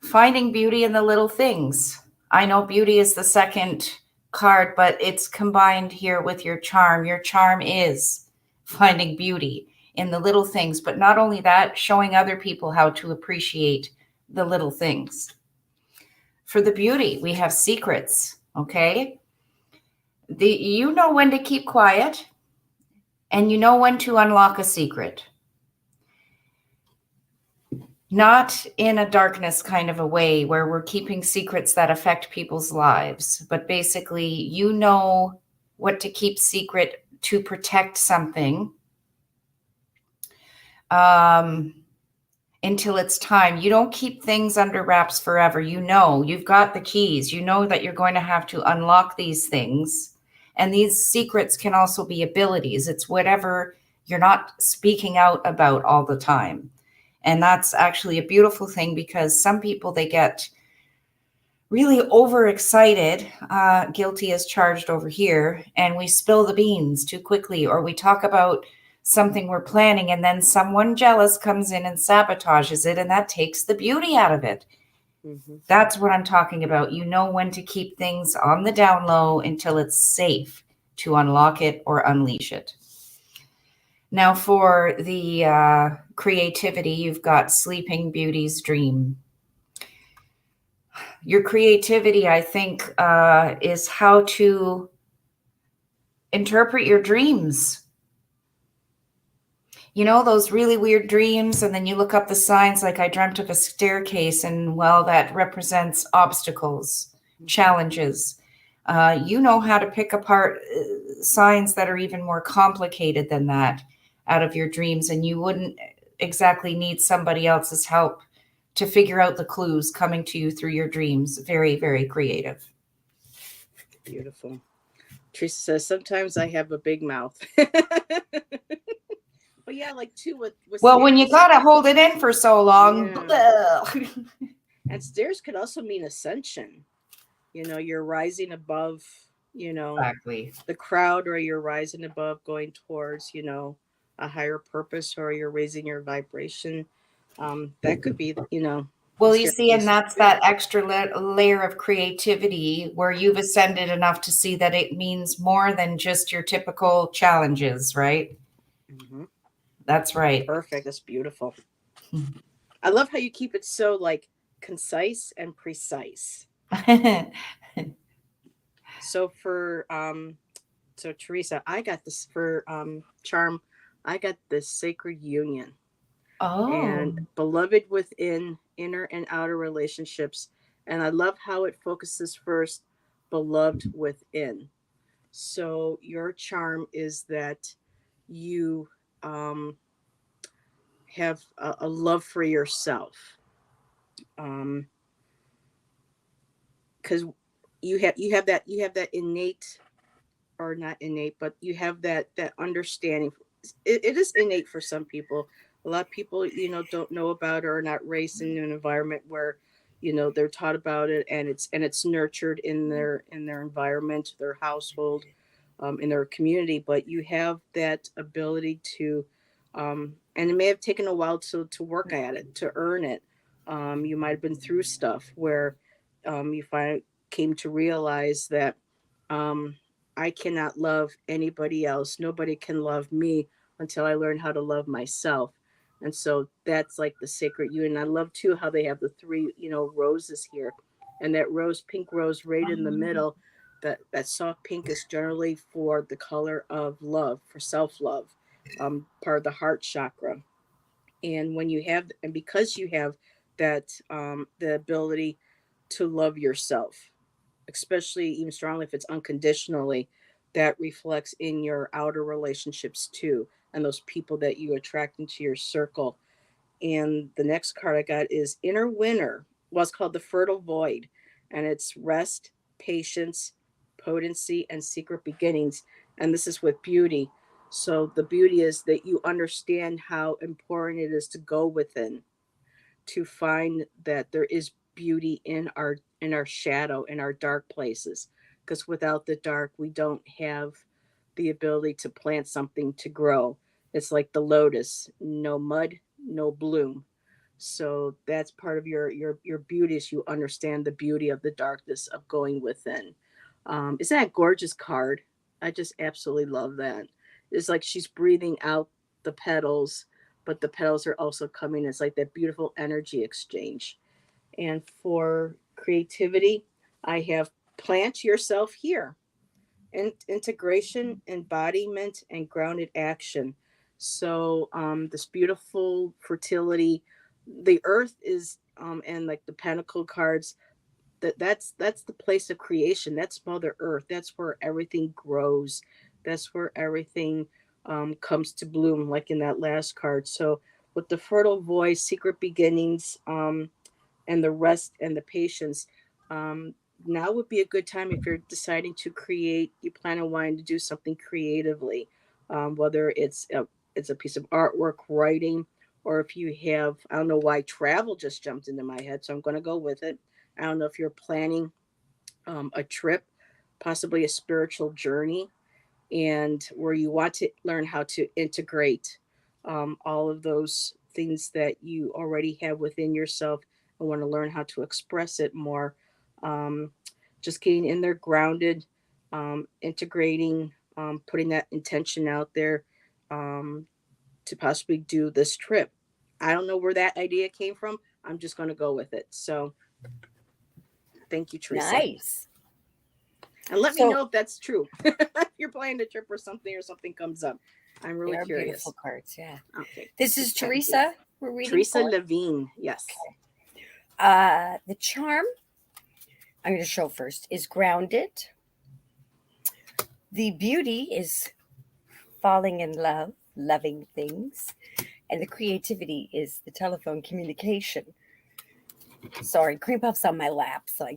finding beauty in the little things. I know beauty is the second card, but it's combined here with your charm. Your charm is finding beauty in the little things, but not only that, showing other people how to appreciate the little things. For the beauty, we have secrets, okay? You know when to keep quiet, and you know when to unlock a secret. Not in a darkness kind of a way where we're keeping secrets that affect people's lives, but basically you know what to keep secret to protect something until it's time. You don't keep things under wraps forever. You know, you've got the keys. You know that you're going to have to unlock these things. And these secrets can also be abilities. It's whatever you're not speaking out about all the time. And that's actually a beautiful thing because some people, they get really overexcited, guilty as charged over here, and we spill the beans too quickly, or we talk about something we're planning and then someone jealous comes in and sabotages it, and that takes the beauty out of it. Mm-hmm. That's what I'm talking about. You know when to keep things on the down low until it's safe to unlock it or unleash it. Now for the creativity, you've got Sleeping Beauty's Dream. Your creativity, I think, is how to interpret your dreams. you know, those really weird dreams, and then you look up the signs, like I dreamt of a staircase, and well, that represents obstacles, challenges. You know how to pick apart signs that are even more complicated than that out of your dreams, and you wouldn't exactly need somebody else's help to figure out the clues coming to you through your dreams. Very, very creative. Beautiful. Teresa says sometimes I have a big mouth. But yeah, like too with Well, when you stairs. gotta hold it in for so long. Yeah. And stairs could also mean ascension. You know, you're rising above, you know, Exactly. the crowd, or you're rising above going towards, you know, a higher purpose, or you're raising your vibration. That could be, you know, Well, the you see, and staircase. that's that extra layer of creativity where you've ascended enough to see that it means more than just your typical challenges, right? Mhm. That's right. Perfect. That's beautiful. I love how you keep it so like concise and precise. So for so Teresa, I got this for charm. I got this sacred union Oh, and beloved within inner and outer relationships. And I love how it focuses first, beloved within. So your charm is that you um, have a love for yourself. Because you have that innate, or not innate, but you have that understanding. It is innate for some people. A lot of people, you know, don't know about it, or are not raised in an environment where, you know, they're taught about it, and it's nurtured in their environment, their household, in their community. But you have that ability to, and it may have taken a while to work at it, to earn it. You might have been through stuff where you came to realize that um, I cannot love anybody else. Nobody can love me until I learn how to love myself. And so that's like the sacred union. I love too how they have the three, you know, roses here, and that rose, pink rose, right in the middle. That soft pink is generally for the color of love, for self love, part of the heart chakra. And when you have, and because you have that, the ability to love yourself, especially even strongly if it's unconditionally, that reflects in your outer relationships too, and those people that you attract into your circle. And the next card I got is Inner Winter. Well, it's called the Fertile Void, and it's rest, patience, potency, and secret beginnings. And this is with beauty. So the beauty is that you understand how important it is to go within, to find that there is beauty in our shadow, in our dark places, because without the dark we don't have the ability to plant something to grow. It's like the lotus, no mud, no bloom. So that's part of your beauty, is you understand the beauty of the darkness of going within. Isn't that a gorgeous card? I just absolutely love that. It's like she's breathing out the petals, but the petals are also coming. It's like that beautiful energy exchange. And for creativity, I have plant yourself here. Integration, embodiment, and grounded action. So this beautiful fertility, the earth is, and like the pentacle cards, that's the place of creation. That's Mother Earth. That's where everything grows. That's where everything comes to bloom, like in that last card. So with the fertile voice, secret beginnings, and the rest and the patience. Um, Now would be a good time if you're deciding to create. You plan on wanting to do something creatively, whether it's a piece of artwork, writing, or if you have, I don't know why travel just jumped into my head, so I'm going to go with it. I don't know if you're planning a trip, possibly a spiritual journey, and where you want to learn how to integrate all of those things that you already have within yourself and want to learn how to express it more. Um, just getting in there grounded, integrating, putting that intention out there um, to possibly do this trip. I don't know where that idea came from. I'm just going to go with it. So thank you, Teresa. Nice. And let me So know if that's true. If you're planning a trip or something comes up. I'm They really are curious. beautiful cards. Yeah. Okay. This is Teresa. We're reading Teresa for. Levine. Yes. The charm I'm going to show first is grounded. The beauty is falling in love, loving things, and the creativity is the telephone communication. Sorry, Cream Puff's on my lap, so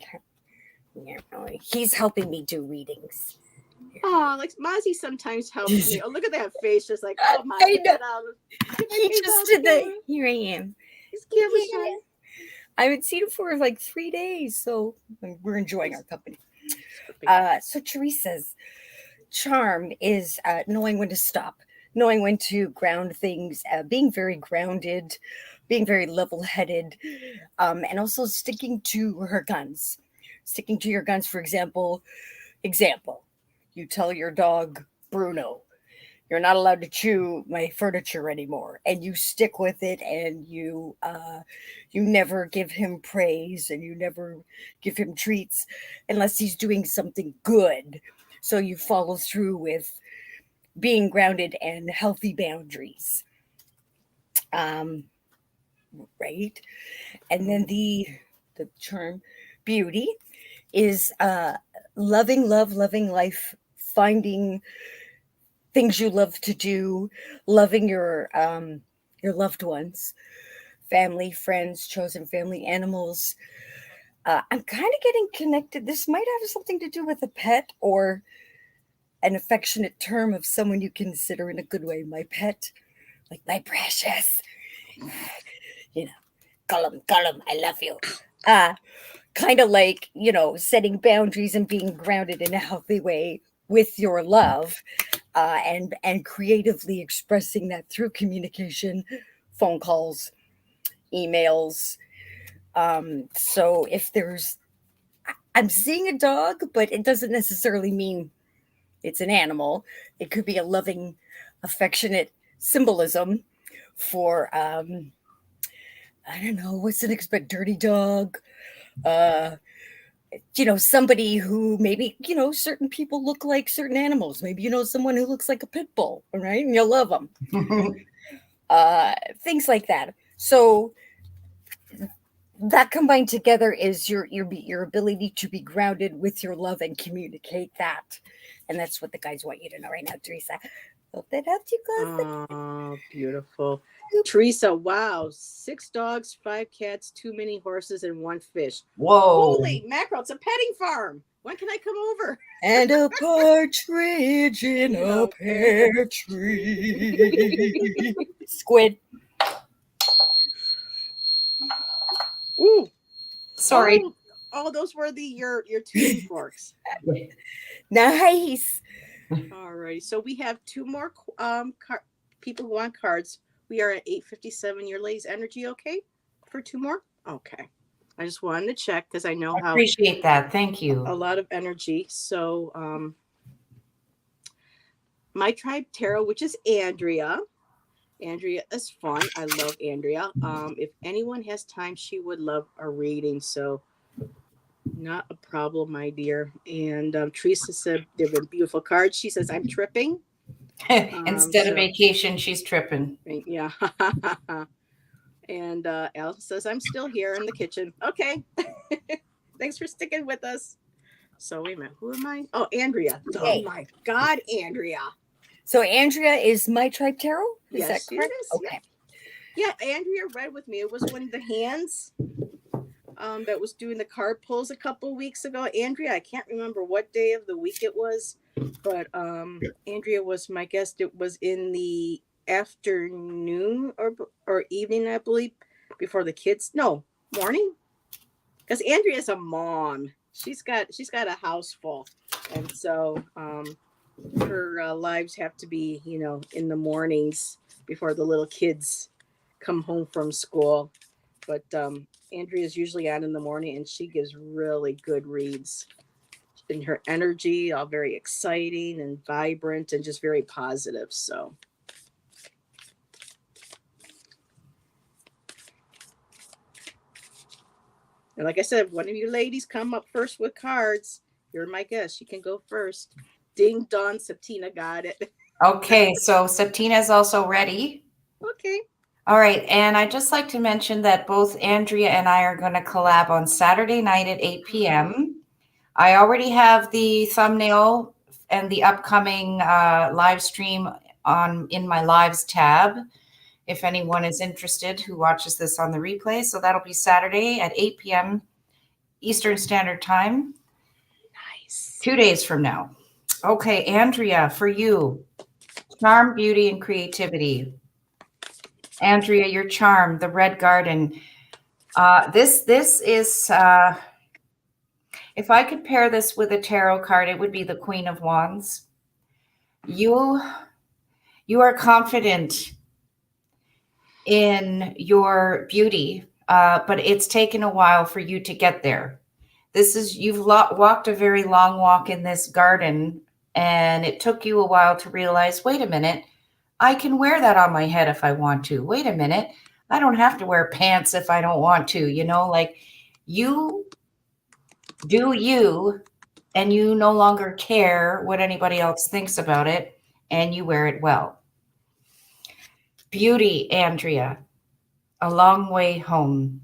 he's helping me do readings. Oh, like Mozzie sometimes helps me. Oh, look at that face, just like, oh my, I get know. that out. Get my He face just out did of the. camera. Here I am. He's camera Here I shy. am. I haven't seen him for like 3 days, so we're enjoying our company. So Teresa's charm is knowing when to stop, knowing when to ground things, being very grounded, being very level-headed, and also sticking to her guns. Sticking to your guns, for example, you tell your dog Bruno, you're not allowed to chew my furniture anymore, and you stick with it, and you never give him praise, and you never give him treats unless he's doing something good. So you follow through with being grounded and healthy boundaries. Right. And then the charm beauty is loving love, loving life, finding things you love to do, loving your loved ones, family, friends, chosen family, animals. I'm kind of getting connected. This might have something to do with a pet or an affectionate term of someone you consider in a good way. My pet, like my precious, Cullum, I love you. Kind of like, setting boundaries and being grounded in a healthy way with your love, and creatively expressing that through communication, phone calls, emails. So if I'm seeing a dog, but it doesn't necessarily mean it's an animal. It could be a loving, affectionate symbolism for, I don't know, what's an expect dirty dog? Somebody who maybe, certain people look like certain animals. Maybe, someone who looks like a pit bull, all right? And you love them. Things like that. So that combined together is your ability to be grounded with your love and communicate that. And that's what the guys want you to know right now, Teresa. Hope that helped you guys. Oh, beautiful. Teresa, wow. 6 dogs, 5 cats, 2 mini horses, and 1 fish. Whoa. Holy mackerel, it's a petting farm. When can I come over? And a partridge in a pear tree. Squid. Ooh. Sorry. Oh, those were your tuning forks. Nice. All right. So we have 2 more people who want cards. We are at 8:57. Your ladies' energy okay for 2 more? Okay. I just wanted to check because I know how Appreciate that. Thank you. a lot of energy. So my tribe tarot, which is Andrea. Andrea is fun. I love Andrea. If anyone has time, she would love a reading. So not a problem, my dear. And Teresa said they've been beautiful cards. She says I'm tripping. Instead of vacation, she's tripping. Yeah. And Alice says I'm still here in the kitchen. Okay. Thanks for sticking with us. So wait a minute. Who am I? Oh, Andrea. Oh my God, Andrea. So Andrea is my tribe tarot? Is that correct? Is. Okay. Yeah, Andrea read with me. It was one of the hands that was doing the card pulls a couple weeks ago. Andrea, I can't remember what day of the week it was, but Andrea was my guest. It was in the afternoon or evening, I believe, before the kids. No, morning. Because Andrea's a mom. She's got a house full, and so her lives have to be, in the mornings before the little kids come home from school. But Andrea's usually out in the morning, and she gives really good reads. And her energy, all very exciting and vibrant, and just very positive. So. And like I said, if one of you ladies come up first with cards, you're my guest. You can go first. Ding dong, Septina got it. Okay, so Septina is also ready. Okay. All right, and I'd just like to mention that both Andrea and I are going to collab on Saturday night at 8 p.m. I already have the thumbnail and the upcoming live stream in my lives tab, if anyone is interested who watches this on the replay. So that'll be Saturday at 8 p.m. Eastern Standard Time, Nice. 2 days from now. Okay, Andrea, for you, charm, beauty, and creativity. Andrea, your charm, the red garden. This is if I could pair this with a tarot card, it would be the Queen of Wands. You are confident in your beauty, but it's taken a while for you to get there. You've walked a very long walk in this garden, and it took you a while to realize, wait a minute, I can wear that on my head if I want to. Wait a minute, I don't have to wear pants if I don't want to, like you do you, and you no longer care what anybody else thinks about it, and you wear it well. Beauty, Andrea, a long way home.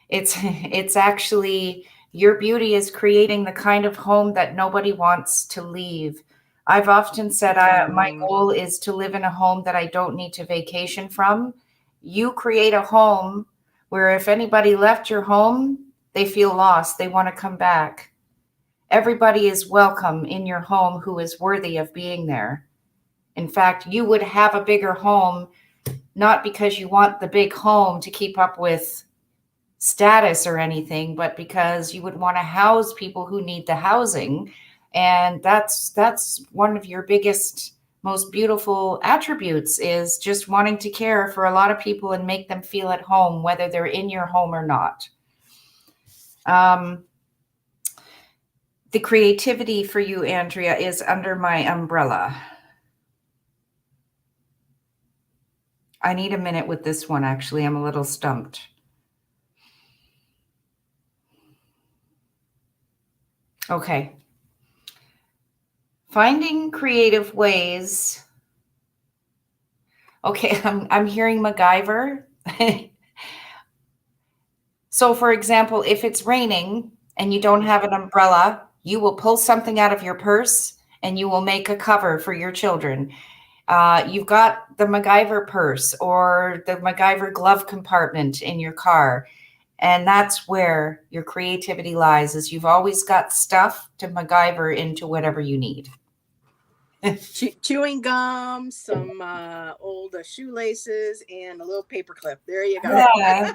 It's actually your beauty is creating the kind of home that nobody wants to leave. I've often said my goal is to live in a home that I don't need to vacation from. You create a home where if anybody left your home, they feel lost. They want to come back. Everybody is welcome in your home who is worthy of being there. In fact, you would have a bigger home, not because you want the big home to keep up with status or anything, but because you would want to house people who need the housing. And that's one of your biggest, most beautiful attributes, is just wanting to care for a lot of people and make them feel at home, whether they're in your home or not. The creativity for you, Andrea, is under my umbrella. I need a minute with this one, actually. I'm a little stumped. Okay. Finding creative ways. Okay, I'm hearing MacGyver. So, for example, if it's raining and you don't have an umbrella, you will pull something out of your purse and you will make a cover for your children. You've got the MacGyver purse or the MacGyver glove compartment in your car. And that's where your creativity lies, is you've always got stuff to MacGyver into whatever you need. Chewing gum, some old shoelaces, and a little paper clip. There you go. Yeah.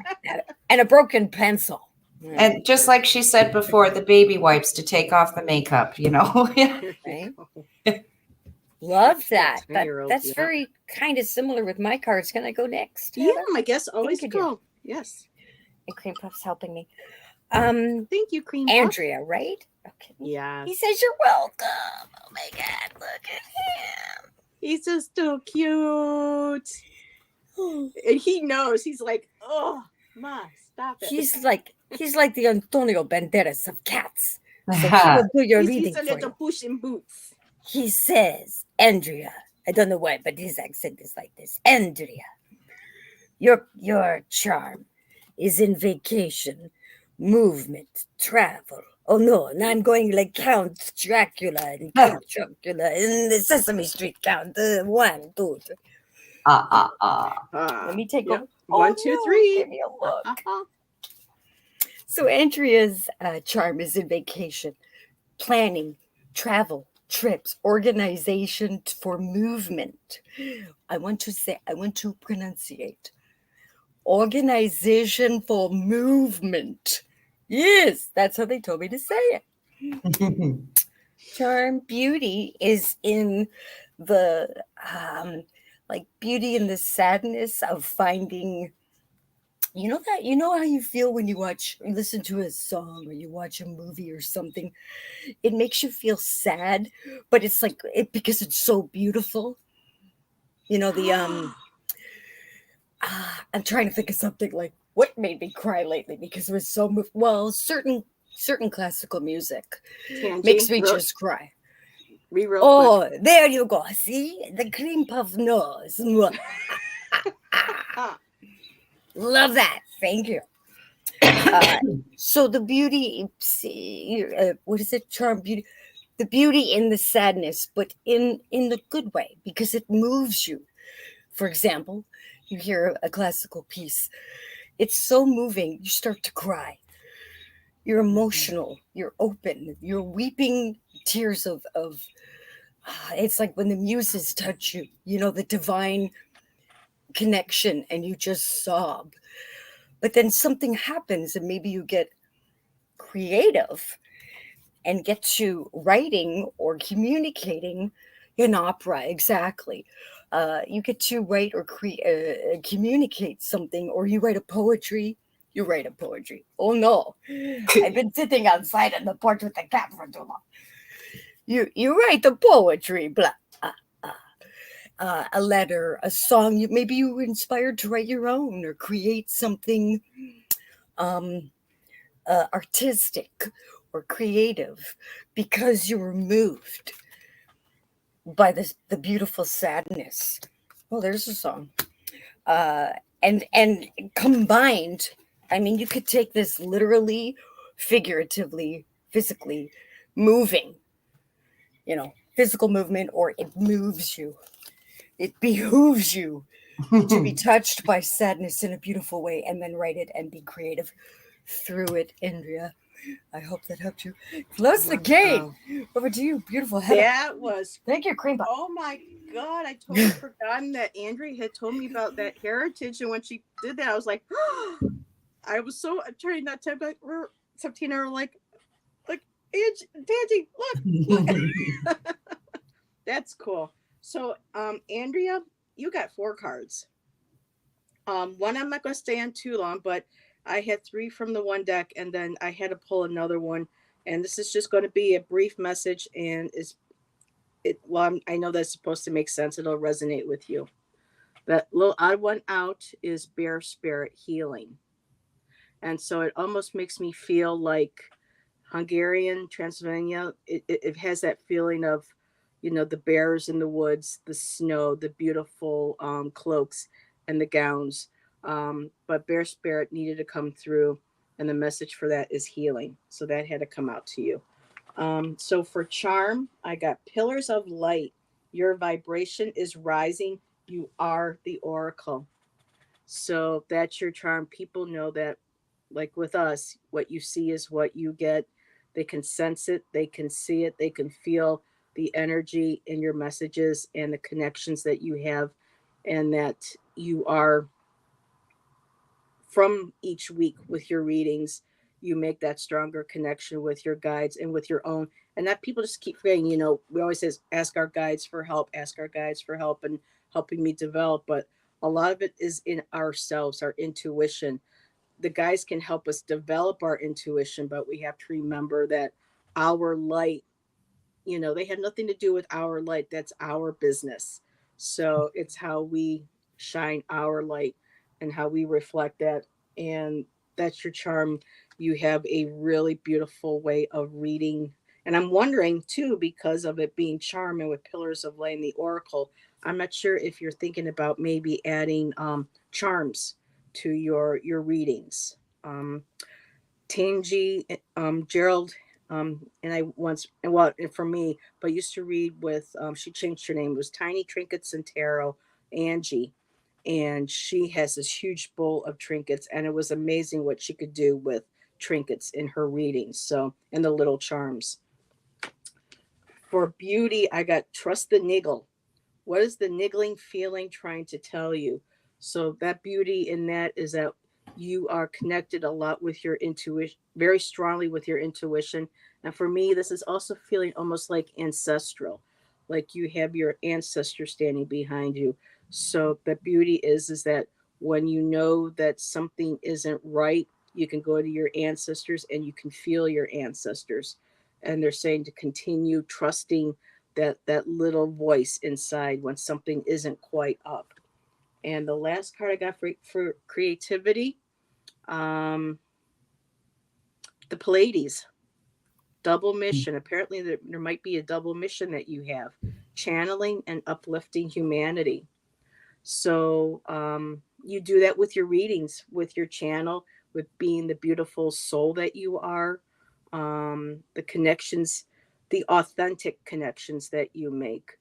And a broken pencil. And just like she said before, the baby wipes to take off the makeup, Right? Love that. That's yeah. very kind of similar with my cards. Can I go next? Yeah, I guess always Thank you, go. Yes. And Cream Puff's helping me. Thank you, Cream Puff. Andrea, right? Okay. Yeah. He says you're welcome. Oh my God, look at him. He's just so cute. And he knows. He's like, oh, Ma, stop it. He's like the Antonio Banderas of cats. So he will do your reading He's a for little you. push in boots. He says, Andrea, I don't know why, but his accent is like this. Andrea, your charm is in vacation, movement, travel. Oh no, now I'm going like Count Dracula and Count Dracula in the Sesame Street Count. 1, 2, 3. Let me take over. 1, 2, 3. Give me a look. So Andrea's charm is in vacation, planning, travel, trips, organization for movement. I want to pronunciate. Organization for movement. Yes, that's how they told me to say it. Charm, beauty is in the like beauty in the sadness of finding. You know how you feel when you listen to a song or you watch a movie or something. It makes you feel sad, but it's like because it's so beautiful. I'm trying to think of something like what made me cry lately because it was so certain classical music Tanji, makes me just cry. Read real quick. Oh, there you go. See the cream puff nose. Mwah. Love that. Thank you. So the beauty, what is it? Charm, beauty, the beauty in the sadness, but in the good way, because it moves you. For example, you hear a classical piece. It's so moving, you start to cry. You're emotional. You're open. You're weeping tears of. It's like when the muses touch you. You know, the divine connection, and you just sob. But then something happens, and maybe you get creative and get to writing or communicating an opera. Exactly. You get to write or communicate something, or you write a poetry. You write a poetry. Oh no, I've been sitting outside on the porch with the cat for too long. You write the poetry, blah. A letter, a song. Maybe you were inspired to write your own or create something artistic or creative because you were moved by the beautiful sadness. Well, there's a song. And combined, I mean, you could take this literally, figuratively, physically, moving, physical movement, or it moves you. It behooves you to be touched by sadness in a beautiful way, and then write it and be creative through it. Andrea, I hope that helped you close the gate. Over to you, beautiful Heather. That was. Thank you, Cream Puff. Oh my God! I totally forgotten that Andrea had told me about that heritage, and when she did that, I was like, I was so trying not to. Like, Septina were like, Tanji, look. That's cool. So, Andrea, you got 4 cards. One I'm not going to stay on too long, but I had 3 from the one deck, and then I had to pull another one. And this is just going to be a brief message, and I know that's supposed to make sense. It'll resonate with you. That little odd one out is Bear Spirit Healing. And so it almost makes me feel like Hungarian, Transylvania. It has that feeling of, the bears in the woods, the snow, the beautiful cloaks and the gowns. But Bear Spirit needed to come through, and the message for that is healing. So that had to come out to you. So for charm, I got Pillars of Light. Your vibration is rising. You are the oracle. So that's your charm. People know that, like with us, what you see is what you get. They can sense it, they can see it, they can feel the energy in your messages and the connections that you have, and that you are from each week with your readings. You make that stronger connection with your guides and with your own. And that people just keep forgetting, we always say, ask our guides for help, and helping me develop. But a lot of it is in ourselves, our intuition. The guys can help us develop our intuition, but we have to remember that our light, they have nothing to do with our light. That's our business. So it's how we shine our light and how we reflect that. And that's your charm. You have a really beautiful way of reading. And I'm wondering too, because of it being charm and with Pillars of Light and the Oracle, I'm not sure if you're thinking about maybe adding charms to your readings. Tanji, Gerald, and I once, well, for me, but used to read with, she changed her name. It was Tiny Trinkets and Tarot, Angie. And she has this huge bowl of trinkets, and it was amazing what she could do with trinkets in her readings. So, and the little charms. For beauty, I got Trust the Niggle. What is the niggling feeling trying to tell you? So that beauty in that is that you are connected a lot with your intuition, very strongly with your intuition. And for me, this is also feeling almost like ancestral, like you have your ancestor standing behind you. So the beauty is that when you know that something isn't right, you can go to your ancestors and you can feel your ancestors. And they're saying to continue trusting that little voice inside when something isn't quite up. And the last card I got for creativity, the Pleiades, double mission. Apparently, there might be a double mission that you have, channeling and uplifting humanity. So you do that with your readings, with your channel, with being the beautiful soul that you are, the connections, the authentic connections that you make.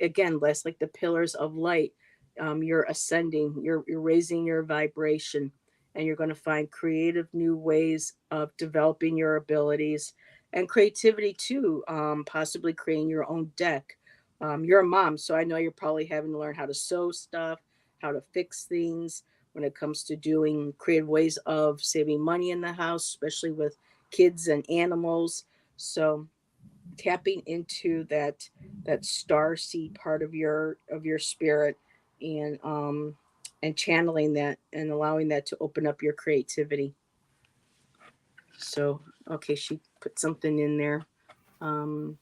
Again, less like the pillars of light. You're ascending, you're raising your vibration, and you're going to find creative new ways of developing your abilities and creativity too. Possibly creating your own deck. You're a mom, so I know you're probably having to learn how to sew stuff, how to fix things when it comes to doing creative ways of saving money in the house, especially with kids and animals. So tapping into that star seed part of your spirit, and channeling that and allowing that to open up your creativity. So okay, she put something in there. um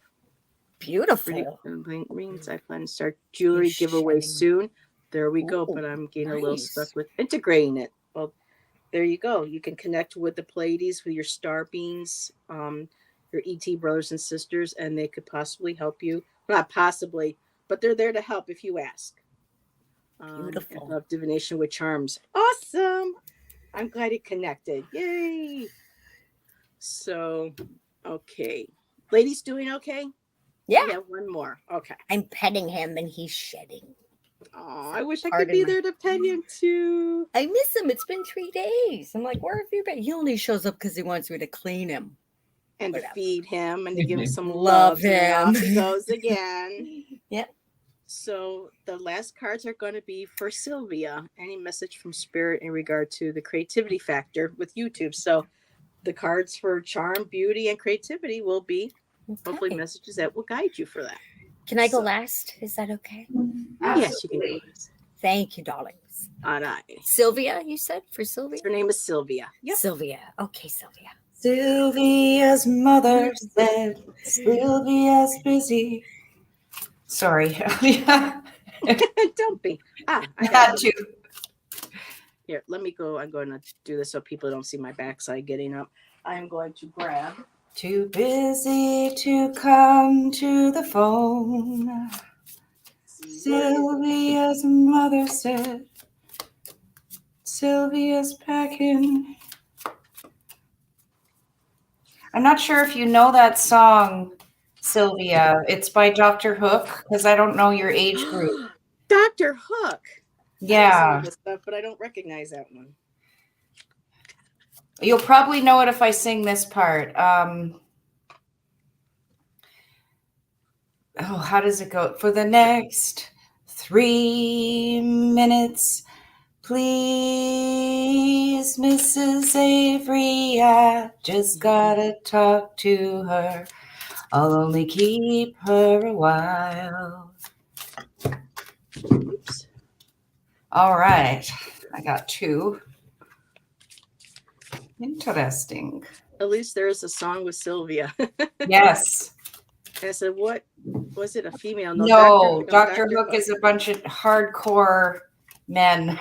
Beautiful. Rings. I plan to start jewelry He's giveaway shedding. soon. There we go. Ooh, But I'm getting a little nice. stuck with integrating it. Well, there you go. You can connect with the Pleiades, with your star beings, your ET brothers and sisters, and they could possibly help you. Not possibly, but they're there to help if you ask. And Beautiful. love divination with charms. Awesome. I'm glad it connected. Yay. So, okay. Ladies doing okay? Yeah. We have one more. Okay. I'm petting him and he's shedding. Oh, I wish I Hard could in be my- there to pet him too. I miss him. It's been 3 days. I'm like, where have you been? He only shows up because he wants me to clean him. And to Whatever. feed him and to give him some Love love. And him. off he goes again. Yep. So the last cards are going to be for Sylvia. Any message from Spirit in regard to the creativity factor with YouTube? So the cards for charm, beauty, and creativity will be hopefully Okay. messages that will guide you for that. Can I go So- last? Is that okay? Yes, you can go. Thank you, darlings. All right. Sylvia, you said for Sylvia? Her name is Sylvia. Yep. Sylvia. Okay, Sylvia. Sylvia's mother said, Sylvia's busy. Sorry. Don't be. I Had have to. Here, let me go. I'm going to do this so people don't see my backside getting up. I'm going to grab. Too busy to come to the phone. Sylvia's mother said, Sylvia's packing. I'm not sure if you know that song, Sylvia. It's by Dr. Hook, because I don't know your age group. Dr. Hook. I listen Yeah. to this stuff, but I don't recognize that one. You'll probably know it if I sing this part. How does it go? For the next 3 minutes, please, Mrs. Avery, I just gotta talk to her. I'll only keep her a while. Oops. All right. I got 2. Interesting. At least there is a song with Sylvia. Yes. And I said, what was it? A female? No, Dr. Dr. Hook is a bunch of hardcore men.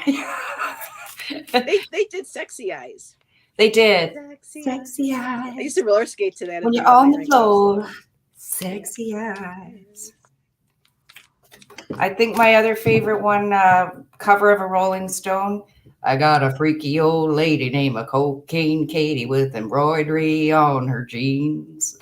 They did Sexy Eyes. They did. Sexy eyes. I used to roller skate to that. When at you're on the night. floor. Sexy eyes. I think my other favorite one, cover of a Rolling Stone. I got a freaky old lady named a Cocaine Katie with embroidery on her jeans.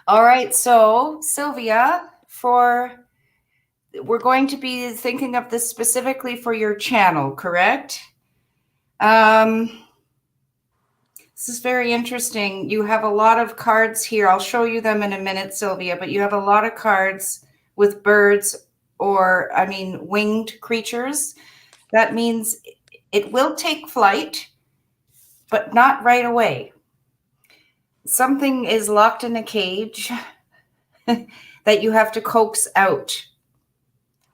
All right, so Sylvia, we're going to be thinking of this specifically for your channel, correct? This is very interesting. You have a lot of cards here. I'll show you them in a minute, Sylvia, but you have a lot of cards with birds winged creatures. That means it will take flight, but not right away. Something is locked in a cage that you have to coax out.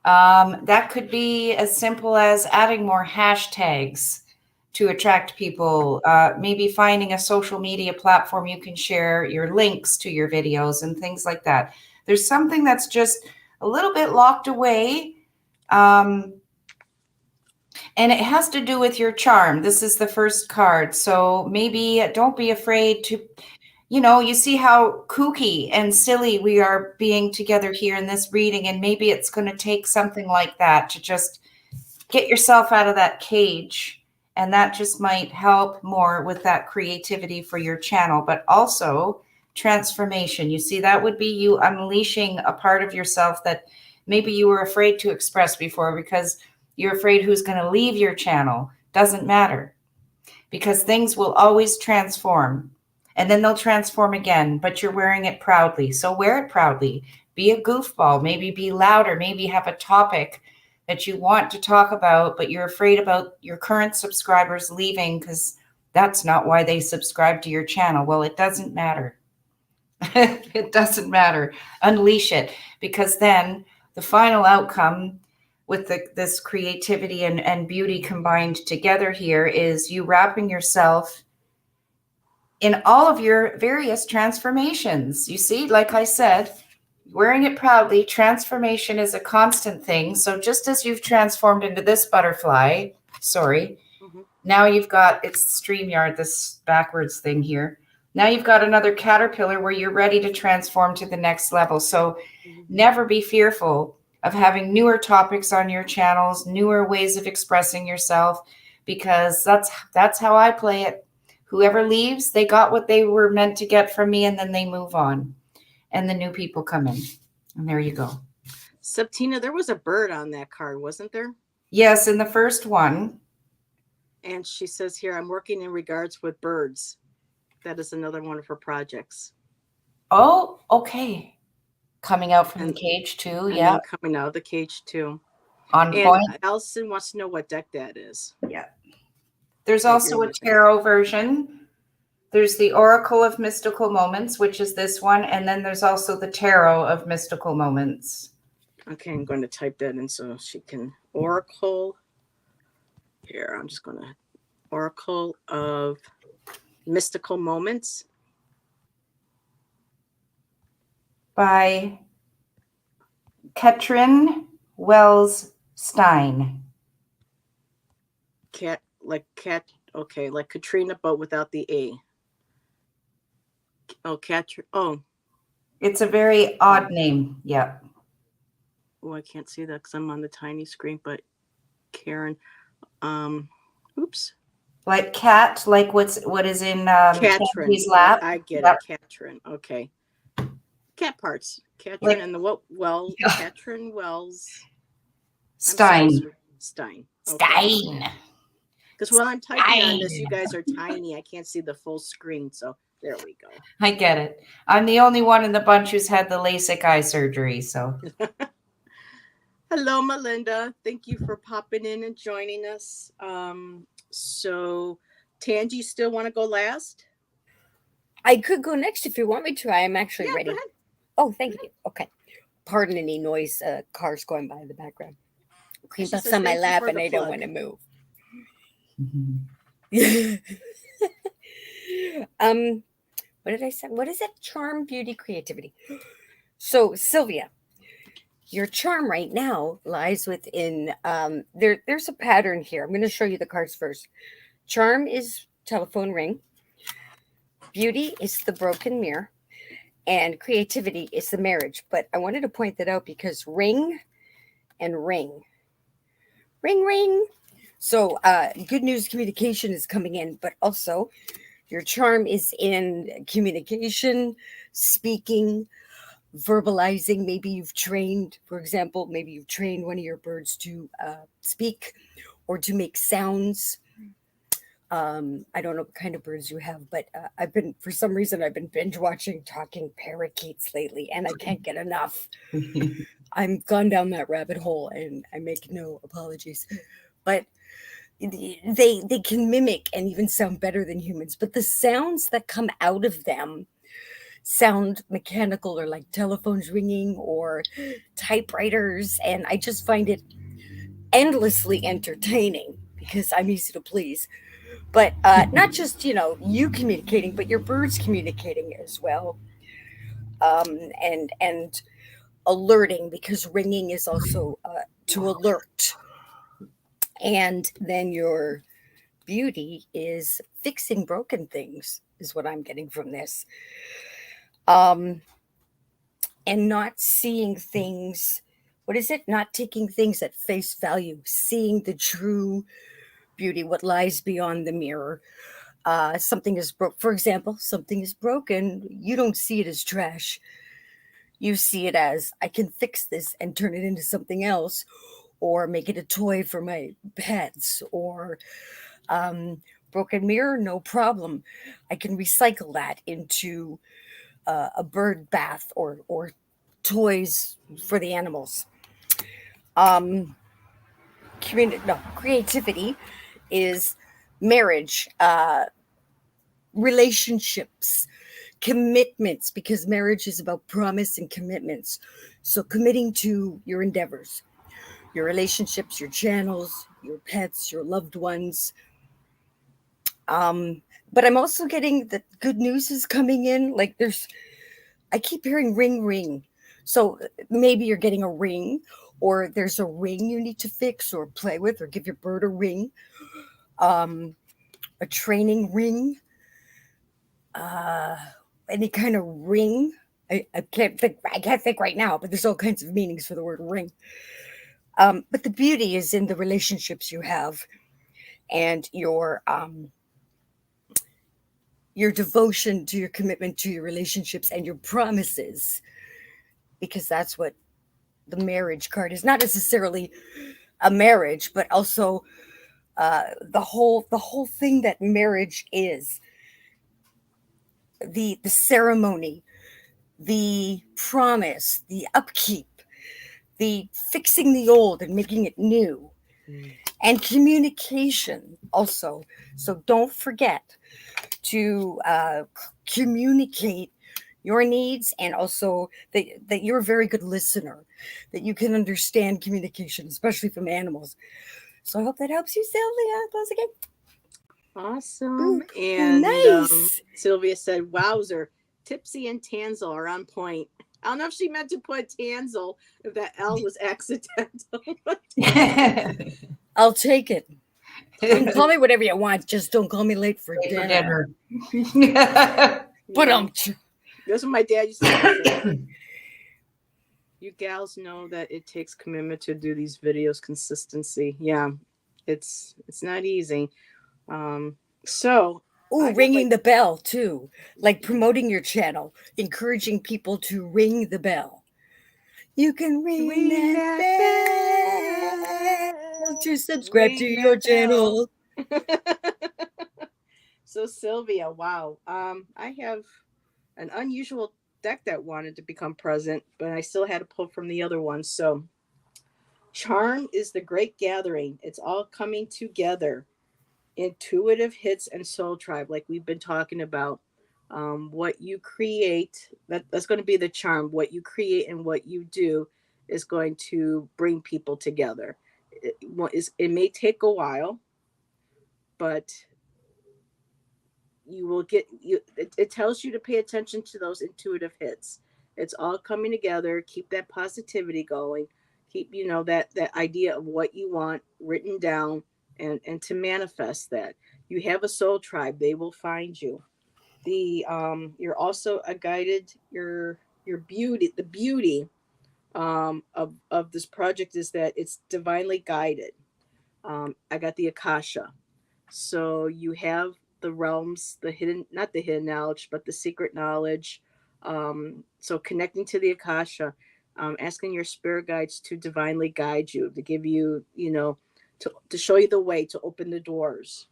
That could be as simple as adding more hashtags to attract people, maybe finding a social media platform you can share your links to your videos and things like that. There's something that's just a little bit locked away. And it has to do with your charm. This is the first card. So maybe don't be afraid to, you see how kooky and silly we are being together here in this reading. And maybe it's going to take something like that to just get yourself out of that cage. And that just might help more with that creativity for your channel, but also transformation. You see, that would be you unleashing a part of yourself that maybe you were afraid to express before because you're afraid who's going to leave your channel. Doesn't matter, because things will always transform and then they'll transform again, but you're wearing it proudly. So wear it proudly. Be a goofball, maybe be louder, maybe have a topic that you want to talk about, but you're afraid about your current subscribers leaving because that's not why they subscribe to your channel. Well, it doesn't matter. It doesn't matter. Unleash it, because then the final outcome with this creativity and beauty combined together here is you wrapping yourself in all of your various transformations. You see, like I said, wearing it proudly, transformation is a constant thing. So just as you've transformed into this butterfly, now you've got, it's StreamYard, this backwards thing here. Now you've got another caterpillar where you're ready to transform to the next level. So never be fearful of having newer topics on your channels, newer ways of expressing yourself, because that's how I play it. Whoever leaves, they got what they were meant to get from me, and then they move on. And the new people come in. And there you go. Septina, there was a bird on that card, wasn't there? Yes, in the first one. And she says here, I'm working in regards with birds. That is another one of her projects. Oh, okay. Coming out from the cage too. Yeah. Coming out of the cage too. On point. Allison wants to know what deck that is. Yeah. There's also a tarot version. There's the Oracle of Mystical Moments, which is this one. And then there's also the Tarot of Mystical Moments. Okay, I'm going to type that in so she can. Oracle. Here, I'm just going to. Oracle of Mystical Moments. By Katrin Wells Stein. Okay, like Katrina, but without the A. Oh, Katrin. Oh. It's a very odd name. Yeah. Oh, I can't see that because I'm on the tiny screen, but Karen. Oops. Like cat, like what is in Tanji's lap. I get it. Katrin. Okay. Cat parts. Katrin like, and the what? Well, yeah. Katrin Wells Stein. Stein. Stein. Because when I'm typing on this, you guys are tiny. I can't see the full screen. So there we go. I get it. I'm the only one in the bunch who's had the LASIK eye surgery. So. Hello, Melinda. Thank you for popping in and joining us. So, Tanji, still want to go last? I could go next if you want me to. I am actually ready. Oh, thank you. Okay. Pardon any noise, cars going by in the background. Queen Buff's on my lap and I don't want to move. What did I say? What is it? Charm, beauty, creativity. So, Sylvia, your charm right now lies within, there's a pattern here. I'm going to show you the cards first. Charm is telephone ring. Beauty is the broken mirror. And creativity is the marriage. But I wanted to point that out because ring and ring. Ring, ring. So good news communication is coming in, but also your charm is in communication, speaking, verbalizing. Maybe you've trained, for example, maybe you've trained one of your birds to speak or to make sounds. I don't know what kind of birds you have, but for some reason, I've been binge watching talking parakeets lately, and I can't get enough. I'm gone down that rabbit hole, and I make no apologies. But they can mimic and even sound better than humans, but the sounds that come out of them sound mechanical or like telephones ringing or typewriters, and I just find it endlessly entertaining because I'm easy to please. But not just, you communicating, but your birds communicating as well. And alerting, because ringing is also to alert. And then your beauty is fixing broken things, is what I'm getting from this. Um, and not seeing things, what is it? Not taking things at face value, seeing the true beauty, what lies beyond the mirror. Something is broke. For example, something is broken. You don't see it as trash. You see it as, I can fix this and turn it into something else, or make it a toy for my pets, or broken mirror, no problem. I can recycle that into a bird bath, or toys for the animals. Um, creativity is marriage, relationships, commitments, because marriage is about promise and commitments. So committing to your endeavors, your relationships, your channels, your pets, your loved ones. But I'm also getting that good news is coming in. Like I keep hearing ring, ring. So maybe you're getting a ring, or there's a ring you need to fix or play with, or give your bird a ring, a training ring, uh, any kind of ring. I can't think. I can't think right now, but there's all kinds of meanings for the word ring. But the beauty is in the relationships you have, and your devotion to your commitment to your relationships and your promises, because that's what the marriage card is. Not necessarily a marriage, but also the whole thing that marriage is, the ceremony, the promise, the upkeep, the fixing the old and making it new, and communication also. So don't forget to communicate your needs, and also that you're a very good listener, that you can understand communication, especially from animals. So I hope that helps you, Sylvia. Close again. Awesome. Ooh, And nice. Sylvia said, wowzer, Tipsy and Tansel are on point. I don't know if she meant to put Tansel, if that L was accidental. I'll take it. You can call me whatever you want. Just don't call me late for dinner. But that's what my dad used to say. You gals know that it takes commitment to do these videos, consistency. Yeah, it's not easy. So ringing the bell too, like promoting your channel, encouraging people to ring the bell. You can ring that bell to subscribe to your channel. So Sylvia, wow. I have an unusual deck that wanted to become present, but I still had to pull from the other one. So Charm is the great gathering. It's all coming together. Intuitive hits and soul tribe, like we've been talking about. What you create, that's going to be the charm. What you create and what you do is going to bring people together. It may take a while, but you will get you. It tells you to pay attention to those intuitive hits. It's all coming together. Keep that positivity going. Keep that idea of what you want written down, and to manifest that. You have a soul tribe. They will find you. You're also a guided. Your beauty. The beauty of this project is that it's divinely guided. I got the Akasha. So you have the realms, the hidden, not the hidden knowledge, but the secret knowledge. So connecting to the Akasha, asking your spirit guides to divinely guide you, to give you, to show you the way, to open the doors.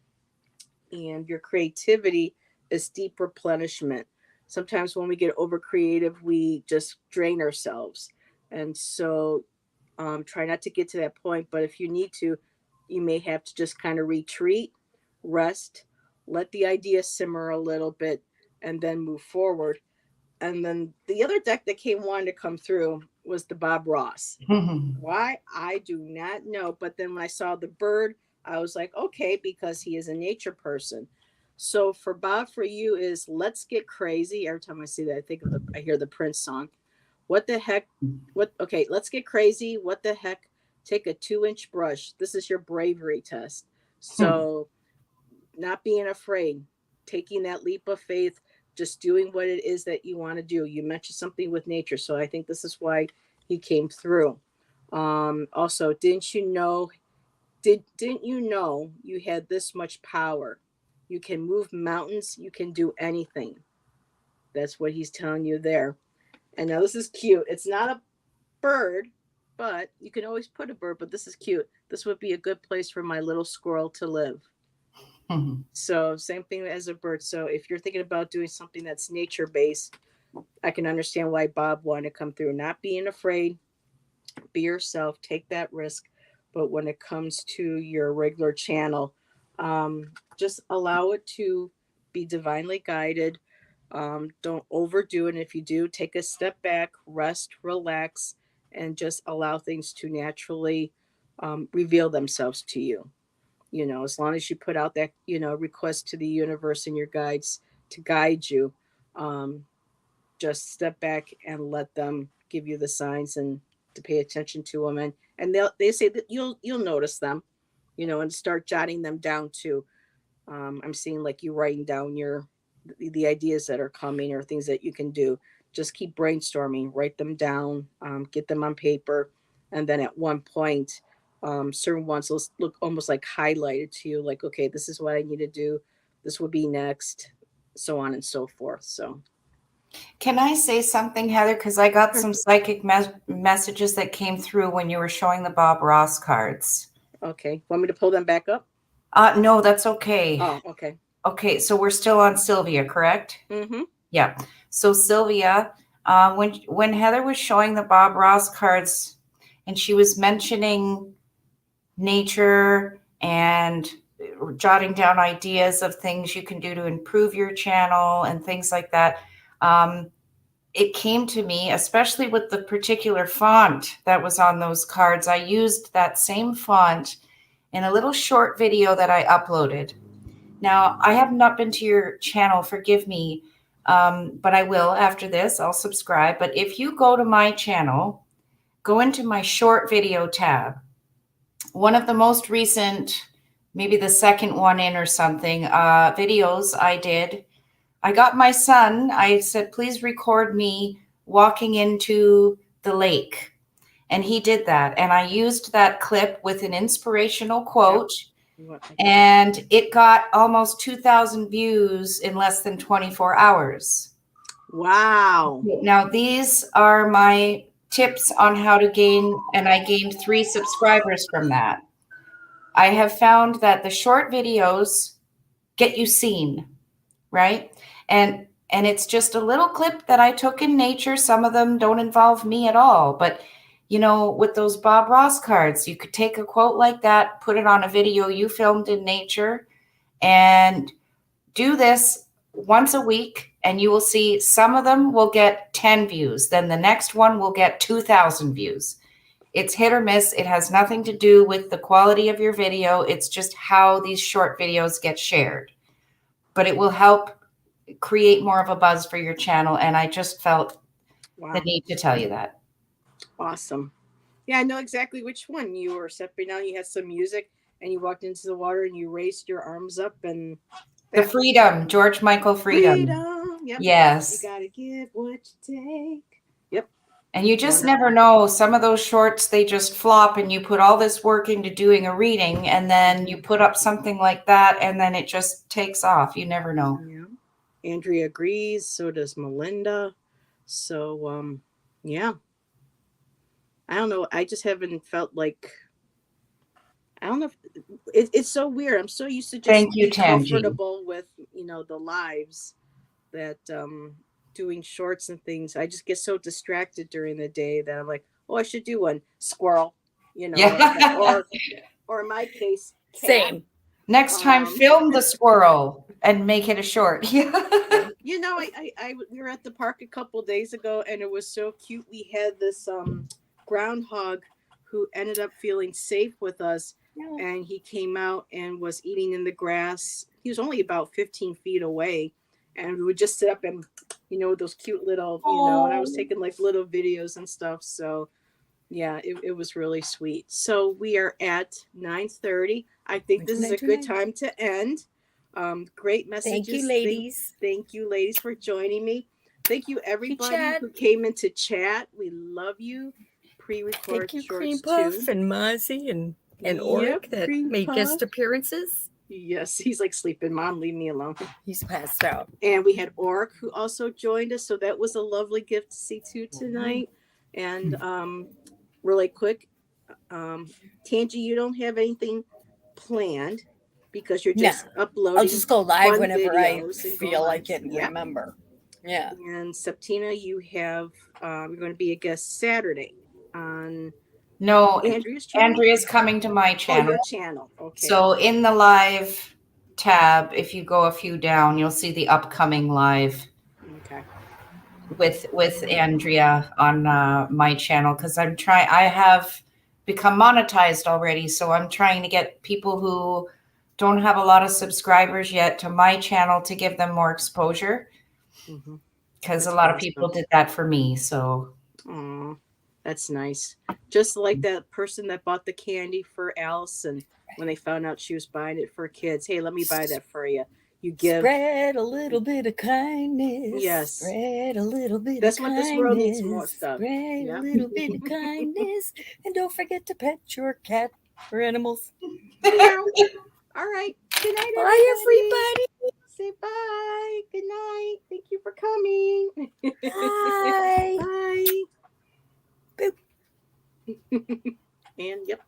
And your creativity is deep replenishment. Sometimes when we get over creative, we just drain ourselves. And so try not to get to that point. But if you need to, you may have to just kind of retreat, rest, let the idea simmer a little bit, and then move forward. And then the other deck that wanted to come through was the Bob Ross. Why? I do not know. But then when I saw the bird, I was like, okay, because he is a nature person. So for Bob, for you is let's get crazy. Every time I see that, I hear the Prince song. What the heck? Okay, let's get crazy. What the heck? take a 2-inch brush. This is your bravery test. So not being afraid, taking that leap of faith, just doing what it is that you want to do. You mentioned something with nature, so I think this is why he came through. Also, didn't you know you had this much power? You can move mountains, you can do anything. That's what he's telling you there. And now this is cute. It's not a bird, but you can always put a bird, but this is cute. This would be a good place for my little squirrel to live. So same thing as a bird. So if you're thinking about doing something that's nature based, I can understand why Bob wanted to come through. Not being afraid, be yourself, take that risk. But when it comes to your regular channel, just allow it to be divinely guided. Don't overdo it. And if you do, take a step back, rest, relax, and just allow things to naturally reveal themselves to you. As long as you put out that, request to the universe and your guides to guide you, just step back and let them give you the signs and to pay attention to them. And they say that you'll notice them, and start jotting them down too. I'm seeing like you writing down the ideas that are coming or things that you can do. Just keep brainstorming, write them down, get them on paper. And then at one point, certain ones will look almost like highlighted to you, like, okay, this is what I need to do. This will be next, so on and so forth. So Can I say something, Heather? Because I got some psychic messages that came through when you were showing the Bob Ross cards. okay, want me to pull them back up? No, that's okay. Oh, okay. Okay, so we're still on Sylvia, correct? Mm-hmm. Yeah. So Sylvia, when Heather was showing the Bob Ross cards and she was mentioning nature and jotting down ideas of things you can do to improve your channel and things like that, it came to me, especially with the particular font that was on those cards. I used that same font in a little short video that I uploaded. Now, I have not been to your channel, forgive me, but I will after this. I'll subscribe. But if you go to my channel, go into my short video tab. One of the most recent, maybe the second one in or something, videos I did, I got my son, I said, please record me walking into the lake. And he did that. And I used that clip with an inspirational quote. And it got almost 2,000 views in less than 24 hours. Wow. Now, these are my tips on how to gain, and I gained 3 subscribers from that. I have found that the short videos get you seen, right? And it's just a little clip that I took in nature. Some of them don't involve me at all, but with those Bob Ross cards, you could take a quote like that, put it on a video you filmed in nature, and do this once a week, and you will see some of them will get 10 views. Then the next one will get 2,000 views. It's hit or miss. It has nothing to do with the quality of your video. It's just how these short videos get shared. But it will help create more of a buzz for your channel, and I just felt the need to tell you that. Awesome. Yeah, I know exactly which one you were. Septina, you had some music and you walked into the water and you raised your arms up and the Freedom, George Michael Freedom. Yep. Yes. You gotta give what you take. Yep. And you just never know. Some of those shorts, they just flop and you put all this work into doing a reading and then you put up something like that and then it just takes off. You never know. Yeah. Andrea agrees. So does Melinda. So, yeah. I don't know. I just haven't felt like, I don't know. It's so weird. I'm so used to just being comfortable with, the lives that doing shorts and things. I just get so distracted during the day that I'm like, oh, I should do one. Squirrel, Yeah. or in my case, cat. Same. Next time, film the squirrel and make it a short. We were at the park a couple days ago and it was so cute. We had this groundhog who ended up feeling safe with us, and he came out and was eating in the grass. He was only about 15 feet away, and we would just sit up and those cute little and I was taking like little videos and stuff. So Yeah, it was really sweet. So we are at 9:30. I think this is a good time to end. Great messages. Thank you, ladies. Thank you, ladies, for joining me. Thank you, everybody chat. who came into chat. We love you. Pre-record Thank you, shorts Cream too. Puff and Mozzie and Oric that Cream made guest Puff. appearances. Yes, he's like sleeping. Mom, leave me alone. He's passed out. And we had Oric who also joined us, so that was a lovely gift to see too tonight. And really quick, Tanji, you don't have anything planned because you're just uploading. I'll just go live fun whenever I videos and go feel like live. it and Yeah. remember. Yeah. And Septina, you have you're going to be a guest Saturday on No, Andrea's channel. Andrea's coming to my Oh, channel. your channel. Okay. So in the live tab, if you go a few down, you'll see the upcoming live Okay. with Andrea on my channel, because I have become monetized already, so I'm trying to get people who don't have a lot of subscribers yet to my channel to give them more exposure, because a lot of people did that for me. So oh, that's nice. Just like that person that bought the candy for Allison when they found out she was buying it for kids. Hey, let me buy that for you. You give. Spread a little bit of kindness. Yes. Spread a little bit That's of what kindness. this world needs more stuff. Spread Yep. a little bit of kindness. And don't forget to pet your cat or animals. Meow. All right. Good night, Bye, everybody. Say bye. Good night. Thank you for coming. Bye. Bye. Boop. And yep.